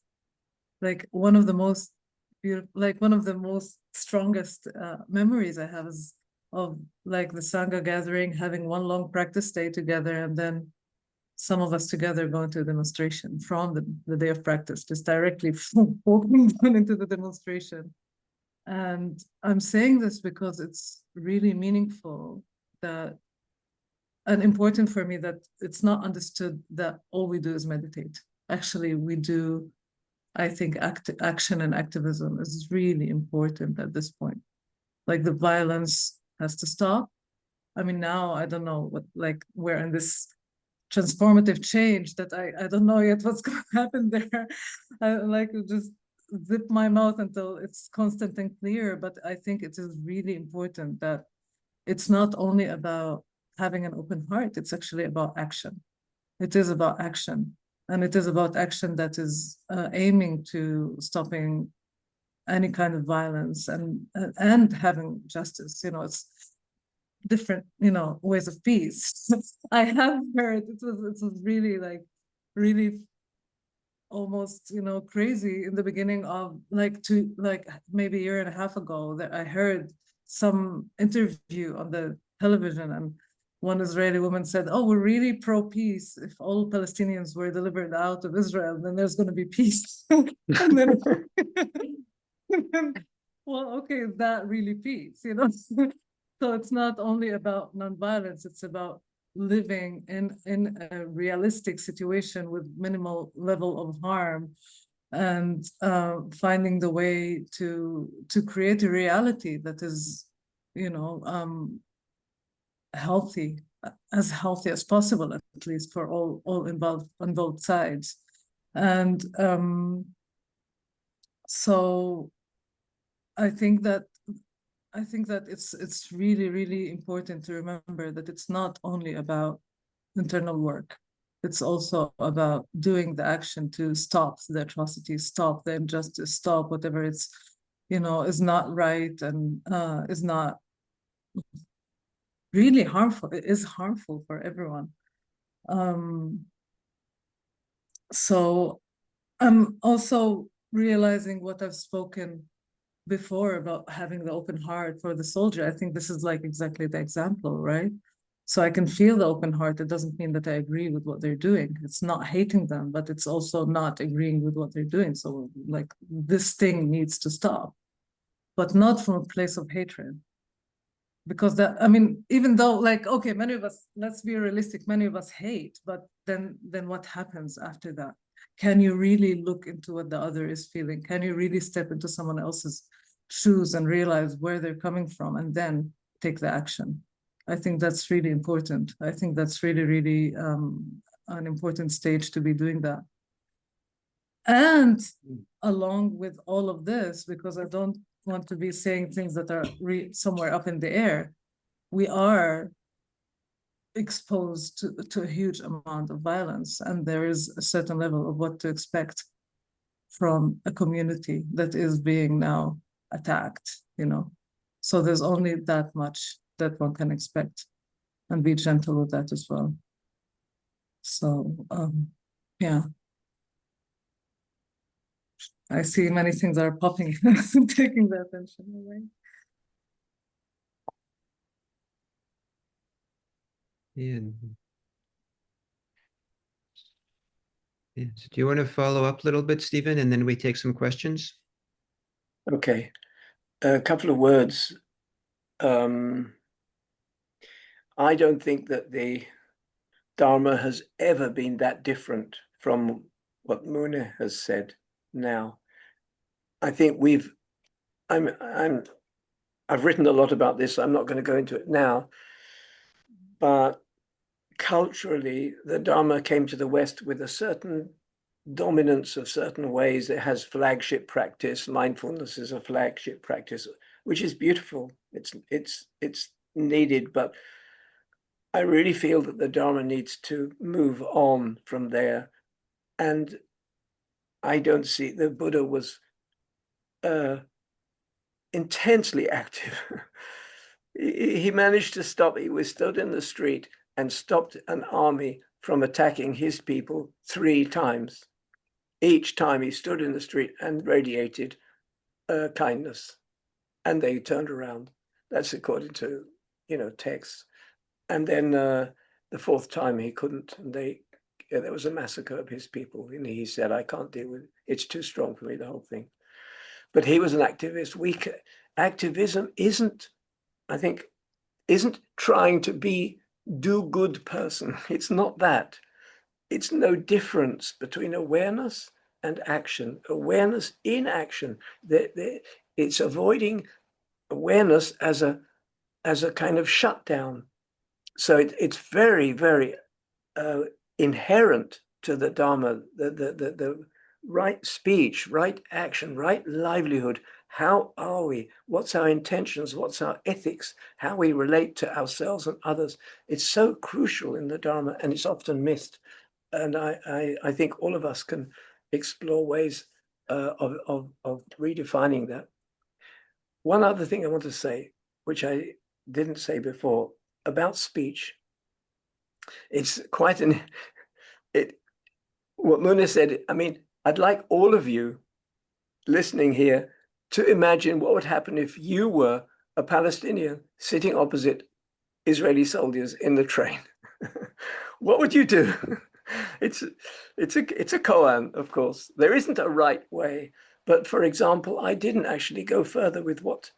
like one of the most beautiful, like one of the most strongest memories I have is of like the Sangha gathering, having one long practice day together, and then some of us together going to a demonstration from the day of practice, just directly walking down into the demonstration. And I'm saying this because it's really meaningful and important for me that it's not understood that all we do is meditate. Actually, we do, I think, action and activism is really important at this point. Like the violence has to stop. I mean, now I don't know we're in this transformative change that I don't know yet what's going to happen there. I like just zip my mouth until it's constant and clear. But I think it is really important that it's not only about having an open heart, it's actually about action. It is about action. And it is about action that is aiming to stopping any kind of violence and having justice. It's different, ways of peace. I have heard it was really really almost crazy in the beginning of maybe a year and a half ago that I heard some interview on the television, and one Israeli woman said, "Oh, we're really pro-peace. If all Palestinians were delivered out of Israel, then there's going to be peace." And then, well, okay, is that really peace? So it's not only about nonviolence; it's about living in a realistic situation with minimal level of harm, and finding the way to create a reality that is, healthy as possible, at least for all involved on both sides. And so I think that it's really, really important to remember that it's not only about internal work. It's also about doing the action to stop the atrocities, stop the injustice, stop whatever is not right and is not really harmful. It is harmful for everyone. So I'm also realizing what I've spoken before about having the open heart for the soldier. I think this is like exactly the example, right? So I can feel the open heart. It doesn't mean that I agree with what they're doing. It's not hating them, but it's also not agreeing with what they're doing. So like this thing needs to stop, but not from a place of hatred. Because that, I mean, even though like, okay, many of us, let's be realistic, many of us hate, but then what happens after that? Can you really look into what the other is feeling? Can you really step into someone else's shoes and realize where they're coming from and then take the action? I think that's really important. I think that's really, really an important stage to be doing that. And along with all of this, because I don't want to be saying things that are somewhere up in the air, we are exposed to a huge amount of violence, and there is a certain level of what to expect from a community that is being now attacked, you know. So there's only that much that one can expect, and be gentle with that as well. So yeah. I see many things are popping, taking the attention away. Yeah. Yeah. So do you want to follow up a little bit, Stephen, and then we take some questions? Okay, a couple of words. I don't think that the Dharma has ever been that different from what Muna has said now. I think I've written a lot about this, so I'm not going to go into it now, but culturally, the Dharma came to the West with a certain dominance of certain ways. It has flagship practice. Mindfulness is a flagship practice, which is beautiful. It's needed, but I really feel that the Dharma needs to move on from there. And I don't see, the Buddha was intensely active. He managed to stop, he was stood in the street and stopped an army from attacking his people 3 times. Each time he stood in the street and radiated kindness, and they turned around. That's according to, texts. And then the 4th time he couldn't, and there was a massacre of his people, and he said, I can't deal with it. It's too strong for me, the whole thing. But he was an activist. Activism isn't trying to be do-good person. It's not that. It's no difference between awareness and action. Awareness in action. It's avoiding awareness as a kind of shutdown. So it's very, very inherent to the Dharma, the right speech, right action, right livelihood. How are we? What's our intentions? What's our ethics? How we relate to ourselves and others? It's so crucial in the Dharma, and it's often missed. And I think all of us can explore ways of redefining that. One other thing I want to say, which I didn't say before, about speech. It's quite what Muna said. I mean, I'd like all of you listening here to imagine what would happen if you were a Palestinian sitting opposite Israeli soldiers in the train. What would you do? It's a koan, of course. There isn't a right way. But for example, I didn't actually go further with what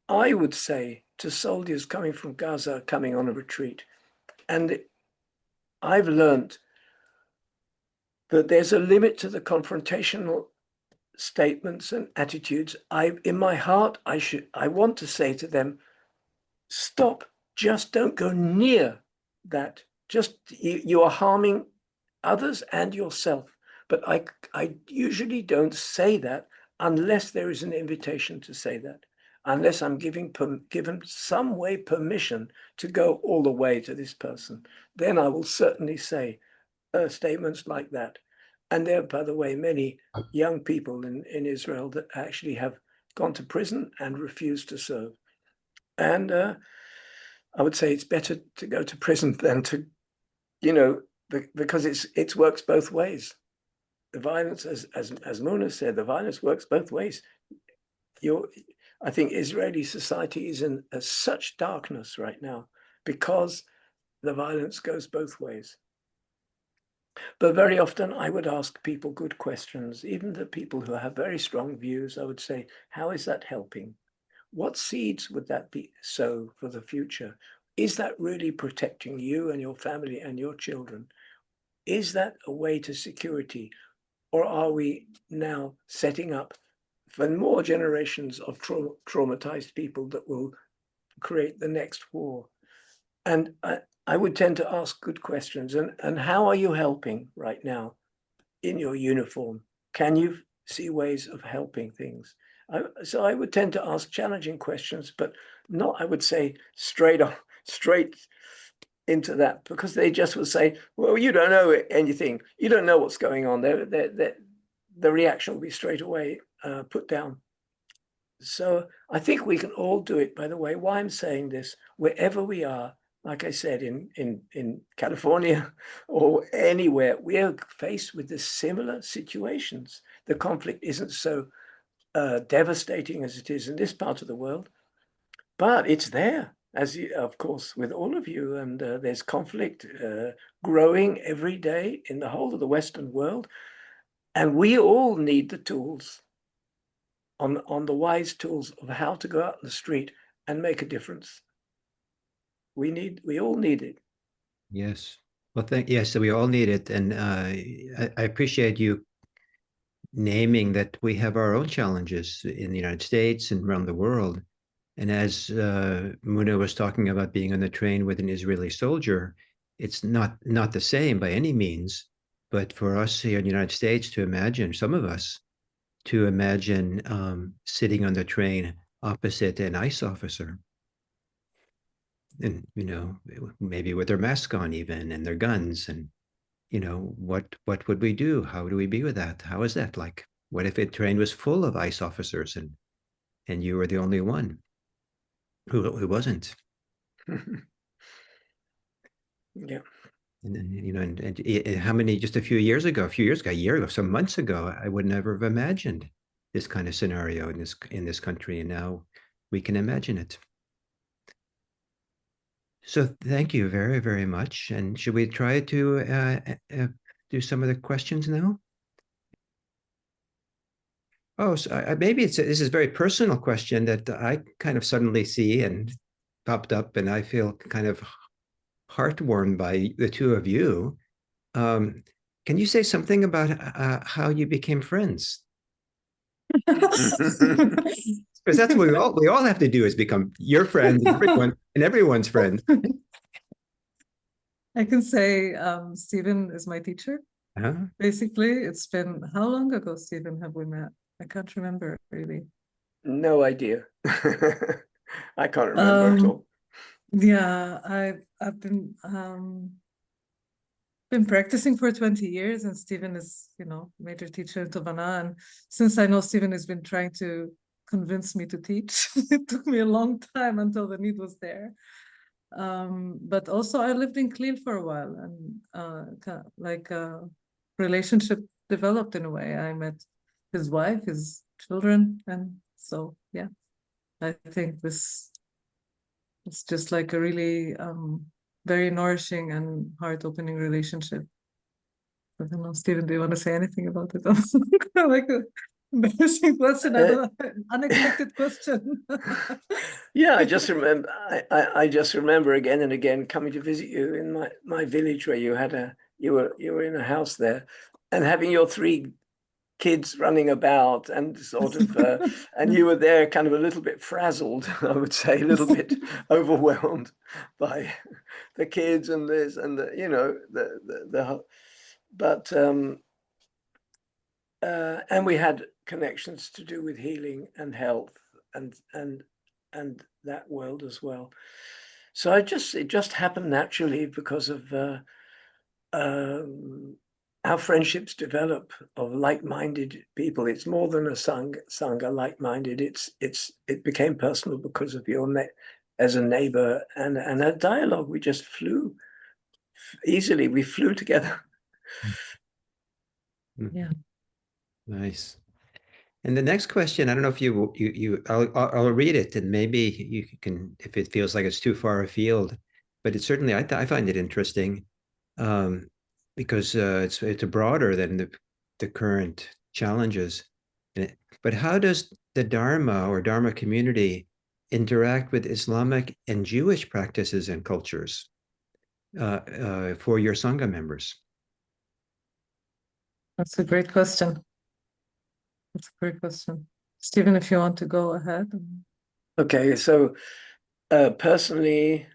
I would say to soldiers coming from Gaza, coming on a retreat. And I've learned that there's a limit to the confrontational statements and attitudes. In my heart, I want to say to them, stop, just don't go near that. Just, you are harming others and yourself. But I usually don't say that unless there is an invitation to say that, unless I'm given some way permission to go all the way to this person. Then I will certainly say statements like that. And there are, by the way, many young people in Israel that actually have gone to prison and refused to serve. And I would say it's better to go to prison than to, because it works both ways. the violence, as Mona said, the violence works both ways. I think Israeli society is in such darkness right now because the violence goes both ways. But very often I would ask people good questions, even the people who have very strong views. I would say, how is that helping? What seeds would that be sow for the future? Is that really protecting you and your family and your children? Is that a way to security? Or are we now setting up for more generations of traumatized people that will create the next war? And I would tend to ask good questions. And how are you helping right now in your uniform? Can you see ways of helping things? So I would tend to ask challenging questions, but not, I would say, straight into that, because they just would say, well, you don't know anything. You don't know what's going on. The reaction will be straight away put down. So I think we can all do it. By the way, why I'm saying this, wherever we are, like I said, in California or anywhere, we are faced with the similar situations. The conflict isn't so devastating as it is in this part of the world, but it's there, as you, of course, with all of you. And there's conflict growing every day in the whole of the Western world. And we all need the tools, on the wise tools of how to go out in the street and make a difference. We all need it. Yes. Well, yes, so we all need it. And I appreciate you naming that we have our own challenges in the United States and around the world. And as Muna was talking about being on the train with an Israeli soldier, it's not the same by any means. But for us here in the United States to imagine, some of us, to imagine sitting on the train opposite an ICE officer, and maybe with their mask on even, and their guns, and what would we do? How do we be with that? How is that like? What if a train was full of ICE officers and you were the only one who wasn't? Yeah. And then, and how many, just a year ago, some months ago, I would never have imagined this kind of scenario in this country, and now we can imagine it. So thank you very, very much. And should we try to do some of the questions now? Oh, so maybe this is a very personal question that I kind of suddenly see and popped up, and I feel kind of heartwarmed by the two of you. Can you say something about how you became friends? Because that's what we all have to do, is become your friend and everyone's friend. I can say Stephen is my teacher. Basically, it's been, how long ago, Stephen, have we met? I can't remember really. No idea. I can't remember at all. Yeah, I've been practicing for 20 years, and Stephen is, major teacher in Tovana. And since I know Stephen has been trying to convince me to teach, it took me a long time until the need was there. But also I lived in Klil for a while, and like a relationship developed in a way. I met his wife, his children, and so yeah, I think this is just like a really very nourishing and heart-opening relationship. I don't know, Stephen, do you want to say anything about it? Like an embarrassing question, unexpected question. Yeah, I just remember. I just remember again and again coming to visit you in my village, where you were in a house there, and having your three kids running about, and sort of and you were there kind of a little bit frazzled, I would say, a little bit overwhelmed by the kids and this and the but and we had connections to do with healing and health and that world as well. So it just happened naturally because of how friendships develop of like-minded people. It's more than a sangha, like-minded. It became personal because of your as a neighbor and a dialogue. We just flew easily. We flew together. Yeah. Nice. And the next question, I don't know if I'll read it, and maybe you can, if it feels like it's too far afield, but it's certainly, I find it interesting, um, because it's broader than the current challenges. But how does the Dharma or Dharma community interact with Islamic and Jewish practices and cultures for your Sangha members? That's a great question. That's a great question. Stephen, if you want to go ahead. Okay, so personally,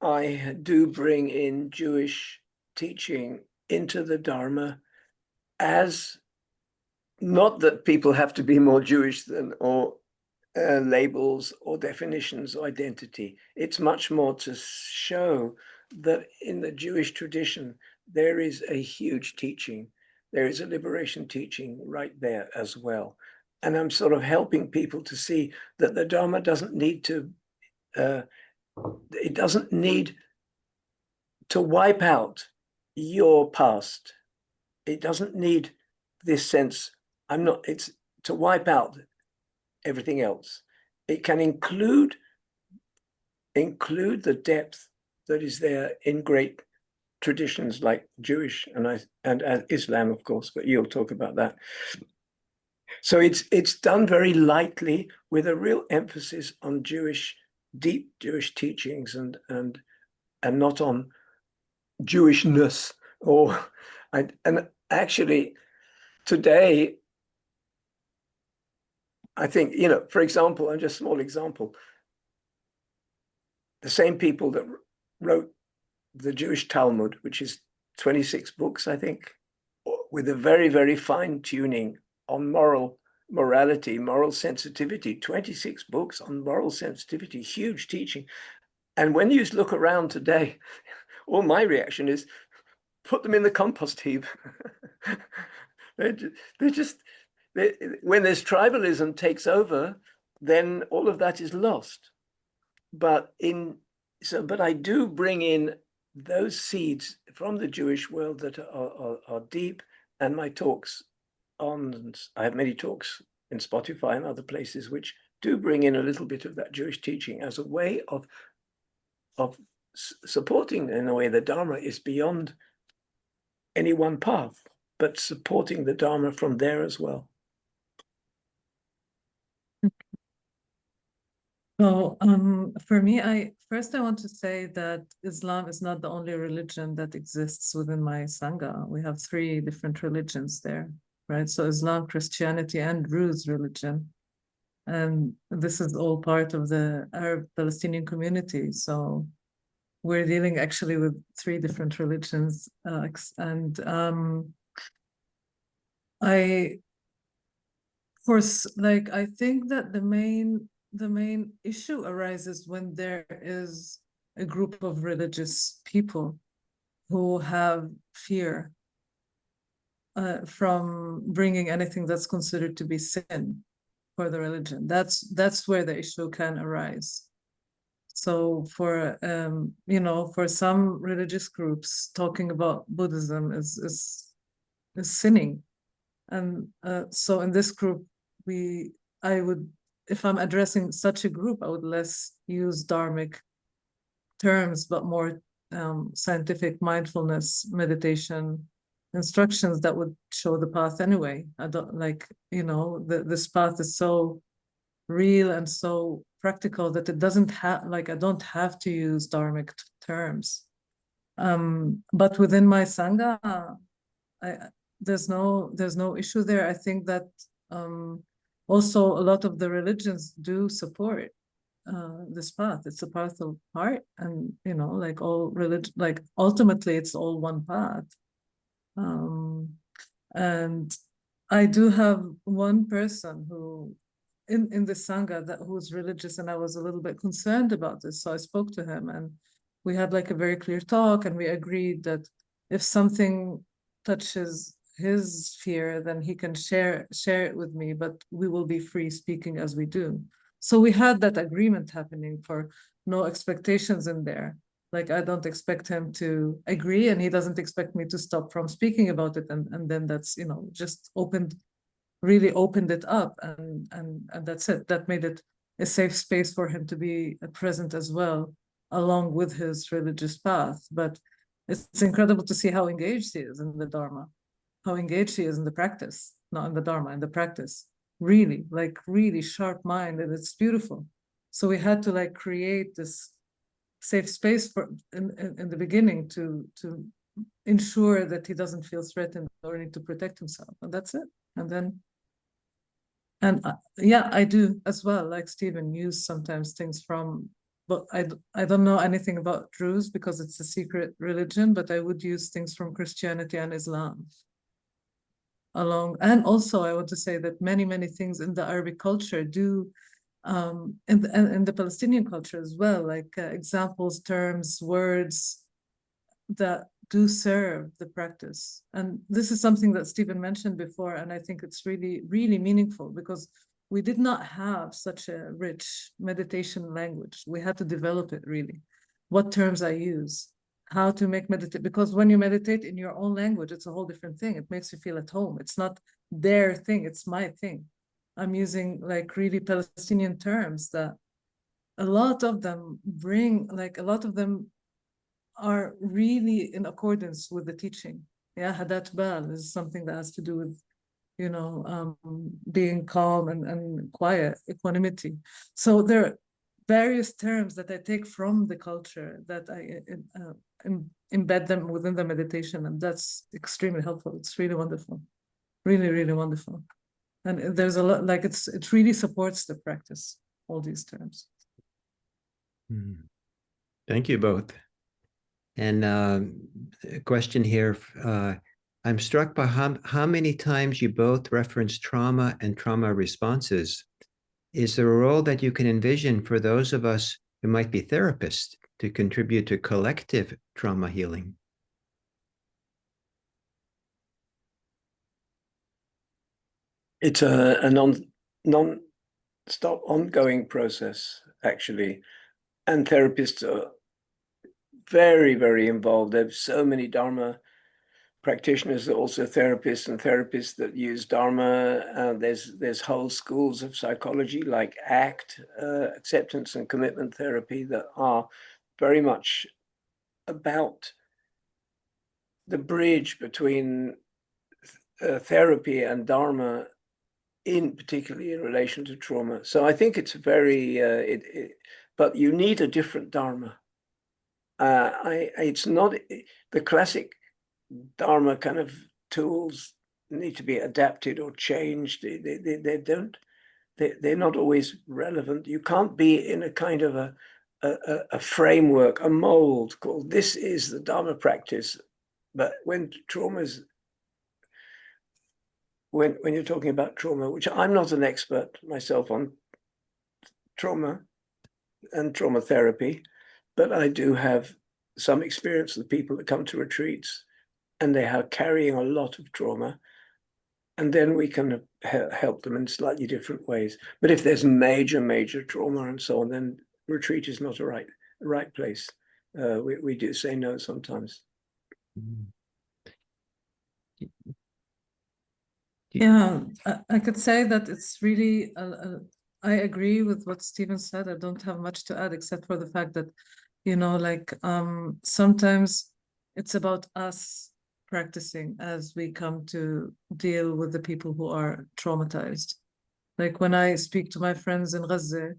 I do bring in Jewish teaching into the Dharma, as not that people have to be more Jewish than, or labels or definitions or identity. It's much more to show that in the Jewish tradition, there is a huge teaching. There is a liberation teaching right there as well. And I'm sort of helping people to see that the Dharma doesn't need to, it doesn't need to wipe out your past. It doesn't need this sense, it's to wipe out everything else. It can include the depth that is there in great traditions like Jewish and Islam, of course, but you'll talk about that. So it's done very lightly, with a real emphasis on deep Jewish teachings, and not on Jewishness. And actually today, I think, for example, and just a small example, the same people that wrote the Jewish Talmud, which is 26 books, I think, with a very, very fine tuning on morality, moral sensitivity, 26 books on moral sensitivity, huge teaching. And when you look around today, all my reaction is, put them in the compost heap. When this tribalism takes over, then all of that is lost. But I do bring in those seeds from the Jewish world that are deep, and my talks I have many talks in Spotify and other places which do bring in a little bit of that Jewish teaching as a way of supporting, in a way, the Dharma is beyond any one path, but supporting the Dharma from there as well. So for me, I want to say that Islam is not the only religion that exists within my Sangha. We have 3 different religions there, right? So Islam, Christianity, and Druze religion. And this is all part of the Arab Palestinian community. So we're dealing actually with 3 different religions. And I think that the main issue arises when there is a group of religious people who have fear from bringing anything that's considered to be sin for the religion. That's where the issue can arise. So for for some religious groups, talking about Buddhism is sinning, and so in this group, if I'm addressing such a group, I would less use dharmic terms, but more scientific mindfulness, meditation instructions that would show the path anyway. I don't this path is so real and so practical that it doesn't have, I don't have to use dharmic terms. But within my Sangha, there's no issue there. I think that also a lot of the religions do support this path. It's a path of heart, and all religion, ultimately it's all one path. And I do have one person who in the Sangha who's religious, and I was a little bit concerned about this. So I spoke to him, and we had a very clear talk, and we agreed that if something touches his fear, then he can share it with me, but we will be free speaking as we do. So we had that agreement happening, for no expectations in there. Like, I don't expect him to agree, and he doesn't expect me to stop from speaking about it. And then that's, you know, just really opened it up, and that's it. That made it a safe space for him to be present as well, along with his religious path. But it's incredible to see how engaged he is in the Dharma, how engaged he is in the practice, not in the Dharma, in the practice. Really, like really sharp mind, and it's beautiful. So we had to like create this safe space for in the beginning to ensure that he doesn't feel threatened or need to protect himself, and that's it. And then yeah, I do as well, like Stephen, use sometimes things from, but I don't know anything about Druze because it's a secret religion, but I would use things from Christianity and Islam along. And also I want to say that many things in the Arabic culture do, in the Palestinian culture as well, like examples, terms, words that do serve the practice. And this is something that Stephen mentioned before, and I think it's really, really meaningful because we did not have such a rich meditation language. We had to develop it really. What terms I use, how to make meditate, because when you meditate in your own language, it's a whole different thing. It makes you feel at home. It's not their thing, it's my thing. I'm using like really Palestinian terms that a lot of them bring, like a lot of them are really in accordance with the teaching. Yeah, Hadat Bal is something that has to do with, you know, being calm and quiet, equanimity. So there are various terms that I take from the culture that I embed them within the meditation, and that's extremely helpful. It's really wonderful, really, really wonderful. And there's a lot, like it really supports the practice, all these terms. Thank you both. And a question here, I'm struck by how many times you both reference trauma and trauma responses. Is there a role that you can envision for those of us who might be therapists to contribute to collective trauma healing? It's a non-stop ongoing process, actually. And therapists are very involved. There's so many Dharma practitioners that are also therapists, and therapists that use Dharma. There's whole schools of psychology like ACT, acceptance and commitment therapy, that are very much about the bridge between therapy and Dharma, particularly in relation to trauma. So I think it's very, but you need a different Dharma. It's not the classic Dharma kind of tools need to be adapted or changed. They're not always relevant. You can't be in a kind of a framework, a mold called this is the Dharma practice. But when you're talking about trauma, which I'm not an expert myself on trauma and trauma therapy, but I do have some experience with people that come to retreats and they are carrying a lot of trauma, and then we can help them in slightly different ways. But if there's major trauma and so on, then retreat is not a right place. We do say no sometimes. Yeah, I could say that it's really, I agree with what Stephen said. I don't have much to add except for the fact that, you know, like sometimes it's about us practicing as we come to deal with the people who are traumatized. Like when I speak to my friends in Gaza,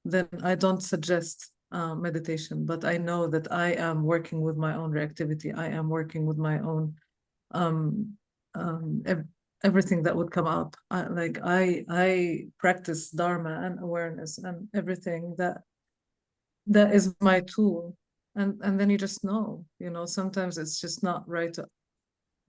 then I don't suggest meditation, but I know that I am working with my own reactivity. I am working with my own everything that would come up. I practice Dharma and awareness and everything that is my tool. And then you just know, you know, sometimes it's just not right to,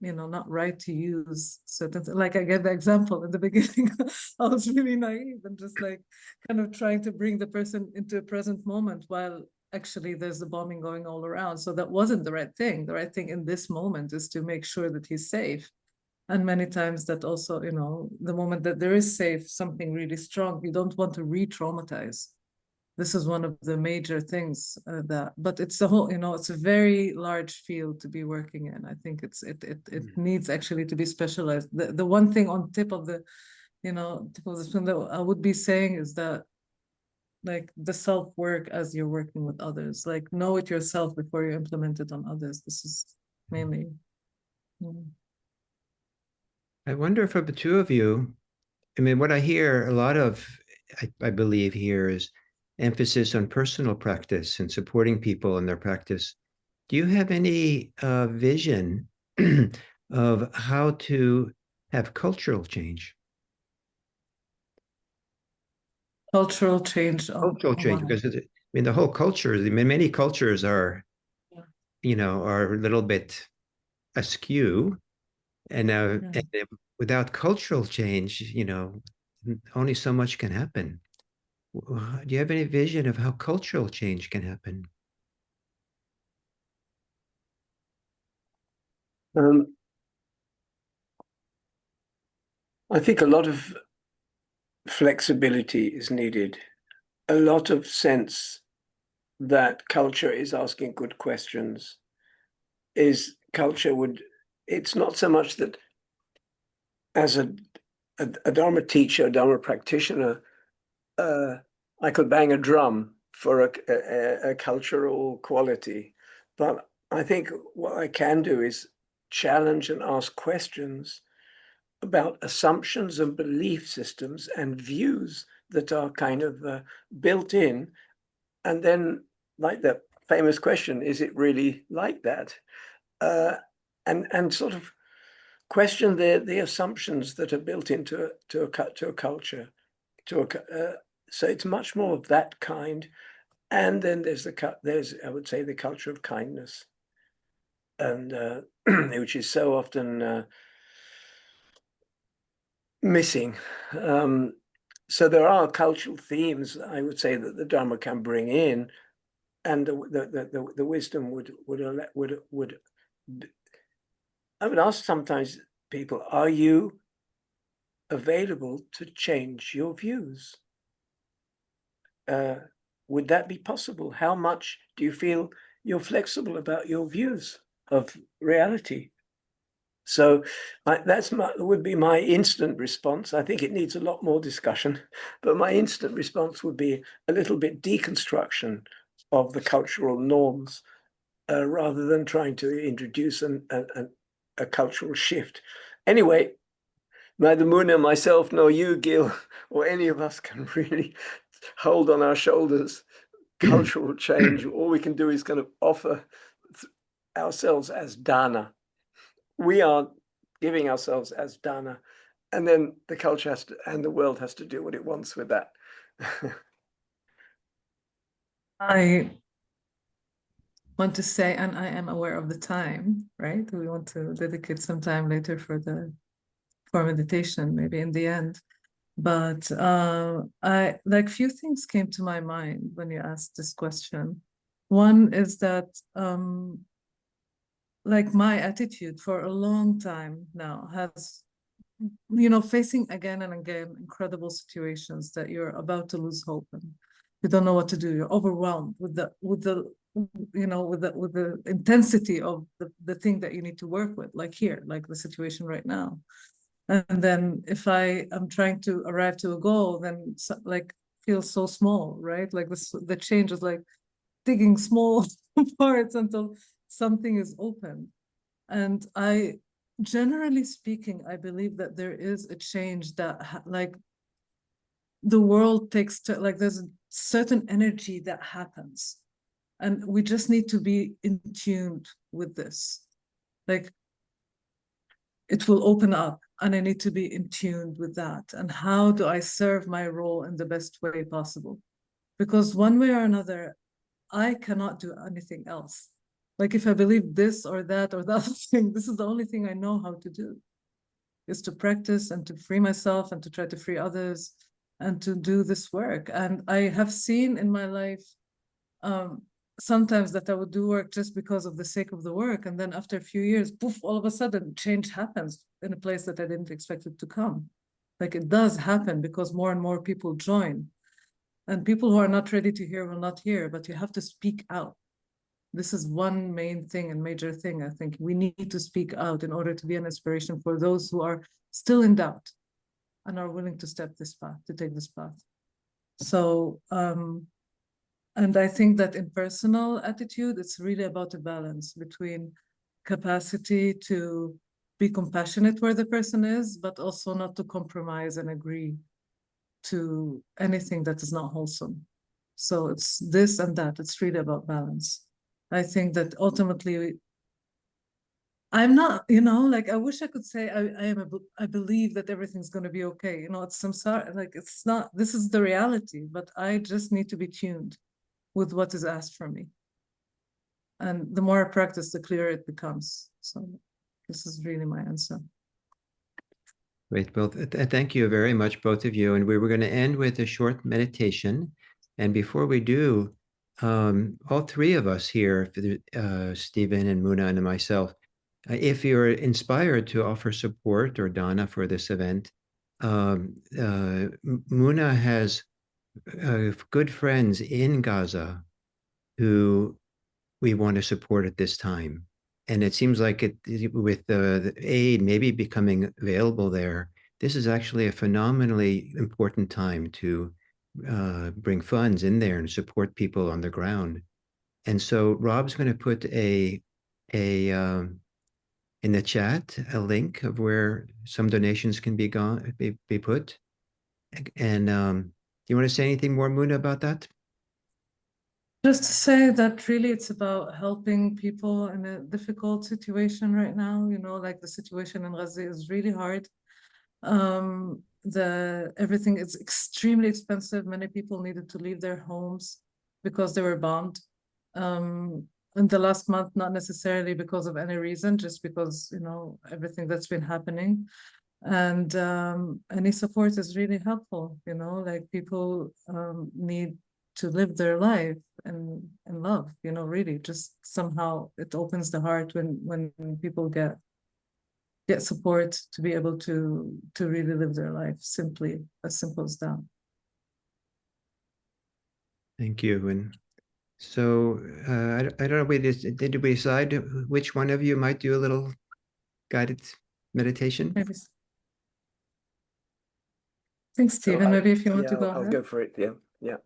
you know, not right to use certain, like I gave the example in the beginning. I was really naive and just like kind of trying to bring the person into a present moment while actually there's the bombing going all around. So that wasn't the right thing. The right thing in this moment is to make sure that he's safe. And many times that also, you know, the moment that there is safe, something really strong, you don't want to re-traumatize. this is one of the major things but it's a whole, it's a very large field to be working in. I think it needs actually to be specialized. The one thing on tip of the spoon that I would be saying is that, like, the self-work as you're working with others, like, know it yourself before you implement it on others. This is mainly. I wonder for the two of you, I mean, what I hear a lot of, I believe here, is emphasis on personal practice and supporting people in their practice. Do you have any vision of how to have cultural change? Cultural change. Cultural change, because I mean, the whole culture, I mean, many cultures are, are a little bit askew, and without cultural change, only so much can happen. Do you have any vision of how cultural change can happen? I think a lot of flexibility is needed, a lot of sense that culture is asking good questions. It's not so much that as a Dharma teacher, a Dharma practitioner, I could bang a drum for a cultural quality, but I think what I can do is challenge and ask questions about assumptions and belief systems and views that are kind of built in. And then, like the famous question, is it really like that? And sort of question the assumptions that are built into a culture. So it's much more of that kind. And then there's I would say, the culture of kindness, and which is so often missing. So there are cultural themes, I would say, that the Dharma can bring in, and the wisdom would. I would ask sometimes people, are you available to change your views? Would that be possible? How much do you feel you're flexible about your views of reality? So would be my instant response. I think it needs a lot more discussion, but my instant response would be a little bit deconstruction of the cultural norms, rather than trying to introduce a cultural shift. Anyway, neither Muna, myself, nor you, Gil, or any of us can really hold on our shoulders cultural change. All we can do is kind of offer ourselves as dāna. We are giving ourselves as dāna, and then the culture and the world has to do what it wants with that. I want to say, and I am aware of the time, right? We want to dedicate some time later for meditation, maybe in the end. But few things came to my mind when you asked this question. One is that my attitude for a long time now has, facing again and again incredible situations that you're about to lose hope and you don't know what to do. You're overwhelmed with the intensity of the thing that you need to work with, like here, like the situation right now. And then if I am trying to arrive to a goal, then feels so small, right? Like the change is like digging small parts until something is open. And generally speaking, I believe that there is a change that the world takes there's a certain energy that happens, and we just need to be in tune with this. Like, it will open up, and I need to be in tune with that. And how do I serve my role in the best way possible? Because one way or another, I cannot do anything else. Like, if I believe this or that or the other thing, this is the only thing I know how to do, is to practice and to free myself and to try to free others and to do this work. And I have seen in my life sometimes that I would do work just because of the sake of the work. And then after a few years, poof, all of a sudden change happens in a place that I didn't expect it to come. Like, it does happen because more and more people join. And people who are not ready to hear will not hear, but you have to speak out. This is one main thing and major thing. I think we need to speak out in order to be an inspiration for those who are still in doubt and are willing to step this path, to take this path. So, and I think that in personal attitude, it's really about a balance between capacity to be compassionate where the person is, but also not to compromise and agree to anything that is not wholesome. So it's this and that. It's really about balance. I think that ultimately, I'm not, like I wish I could say I believe that everything's going to be okay. It's some sort, like it's not. This is the reality, but I just need to be tuned with what is asked from me. And the more I practice, the clearer it becomes. So this is really my answer. Great. Well, thank you very much, both of you. And we were going to end with a short meditation. And before we do, all three of us here, Stephen and Muna and myself, if you're inspired to offer support or dāna for this event, Muna has good friends in Gaza who we want to support at this time. And it seems like with the aid maybe becoming available there, this is actually a phenomenally important time to bring funds in there and support people on the ground. And so Rob's going to put in the chat a link of where some donations can be put. And do you want to say anything more, Muna, about that? Just to say that really it's about helping people in a difficult situation right now. Like the situation in Gaza is really hard. Everything is extremely expensive. Many people needed to leave their homes because they were bombed. In the last month, not necessarily because of any reason, just because, everything that's been happening. And any support is really helpful, like people need to live their life and love, really just somehow it opens the heart when people get support to be able to really live their life, simply as simple as that. Thank you. And so I don't know, did we decide which one of you might do a little guided meditation? Maybe. Thanks, Stephen. Maybe if you want to go ahead. I'll go for it. Yeah.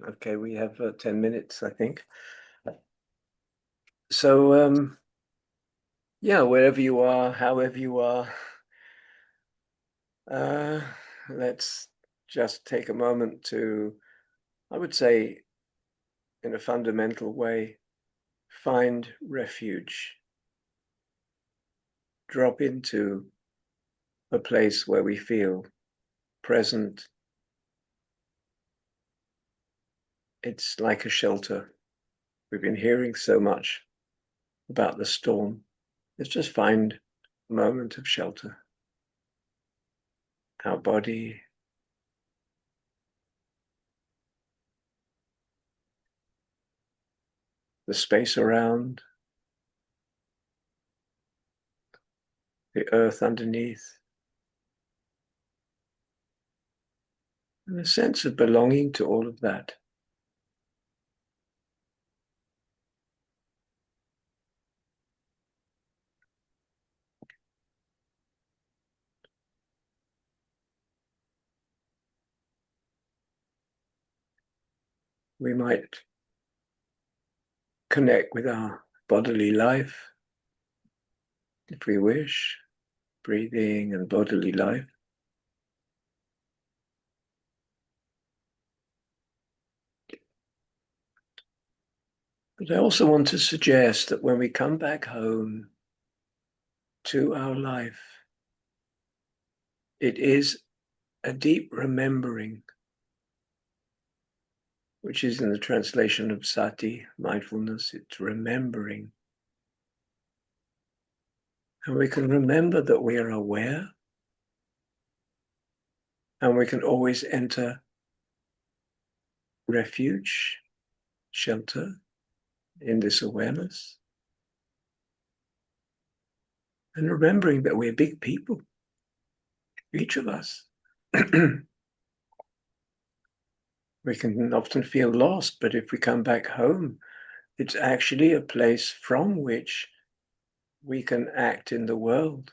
Okay, we have 10 minutes, I think. So, wherever you are, however you are, let's just take a moment to, I would say, in a fundamental way, find refuge. Drop into a place where we feel present. It's like a shelter. We've been hearing so much about the storm. Let's just find a moment of shelter. Our body, the space around, the earth underneath, and a sense of belonging to all of that. We might connect with our bodily life, if we wish, breathing and bodily life. But I also want to suggest that when we come back home to our life, it is a deep remembering, which is in the translation of Sati, mindfulness. It's remembering. And we can remember that we are aware, and we can always enter refuge, shelter in this awareness. And remembering that we're big people, each of us. We can often feel lost, but if we come back home, it's actually a place from which we can act in the world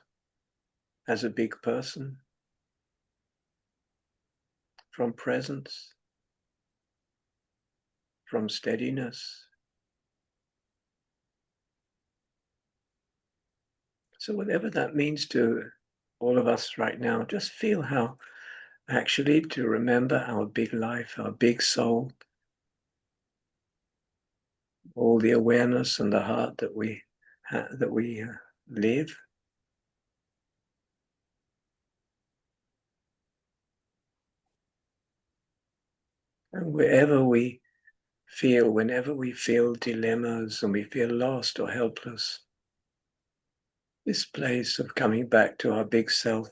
as a big person, from presence, from steadiness. So whatever that means to all of us right now, just feel how actually to remember our big life, our big soul, all the awareness and the heart that we live. And wherever we feel, whenever we feel dilemmas and we feel lost or helpless, this place of coming back to our big self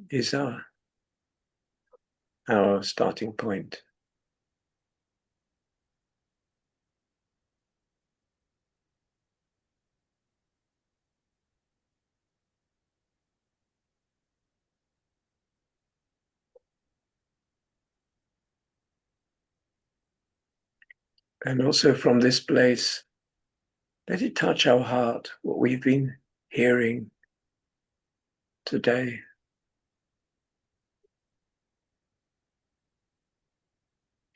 is our starting point. And also from this place, let it touch our heart, what we've been hearing today.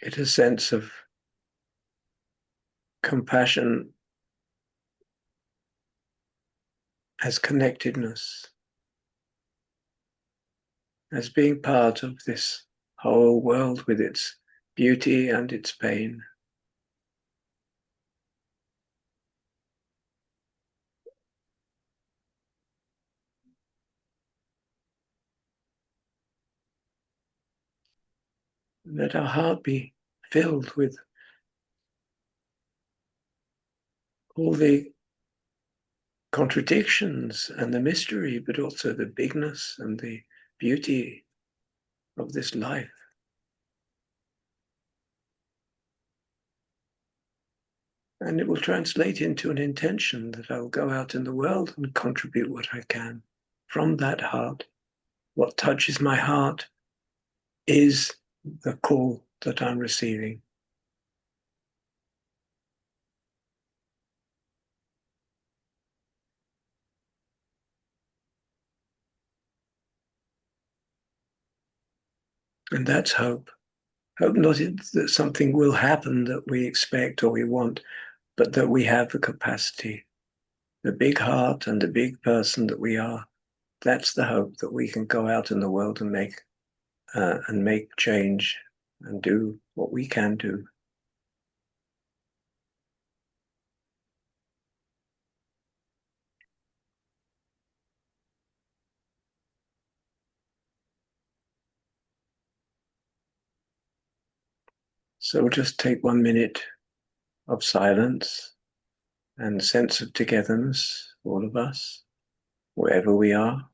Get a sense of compassion as connectedness, as being part of this whole world with its beauty and its pain. Let our heart be filled with all the contradictions and the mystery, but also the bigness and the beauty of this life. And it will translate into an intention that I'll go out in the world and contribute what I can from that heart. What touches my heart is the call that I'm receiving. And that's hope. Hope not that something will happen that we expect or we want, but that we have the capacity, the big heart and the big person that we are. That's the hope, that we can go out in the world and make change and do what we can do. So we'll just take 1 minute of silence and sense of togetherness, all of us, wherever we are.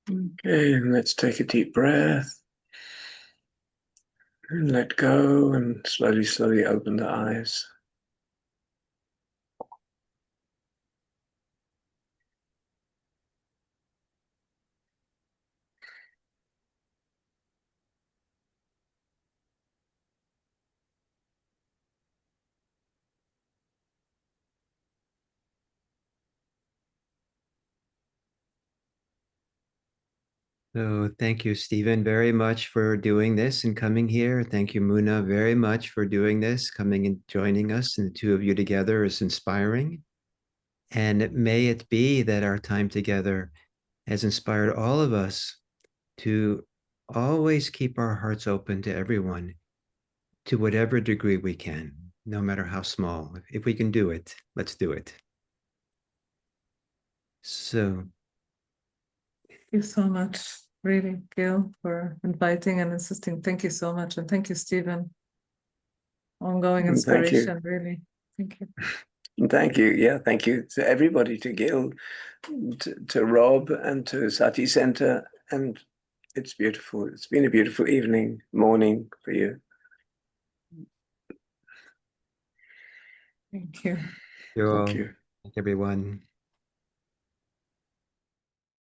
Okay, and let's take a deep breath and let go and slowly, slowly open the eyes. So thank you, Stephen, very much for doing this and coming here. Thank you, Muna, very much for doing this, coming and joining us. And the two of you together is inspiring. And may it be that our time together has inspired all of us to always keep our hearts open to everyone to whatever degree we can. no matter how small. If we can do it, let's do it. So Thank you so much, really, Gil, for inviting and insisting. Thank you so much. And thank you, Stephen. Ongoing Thank you. inspiration, really. Thank you. Thank you. Yeah, thank you to everybody, to Gil, to Rob, and to Sati Center. And it's beautiful. It's been a beautiful evening, morning for you. Thank you. you all, Thank you. thank everyone.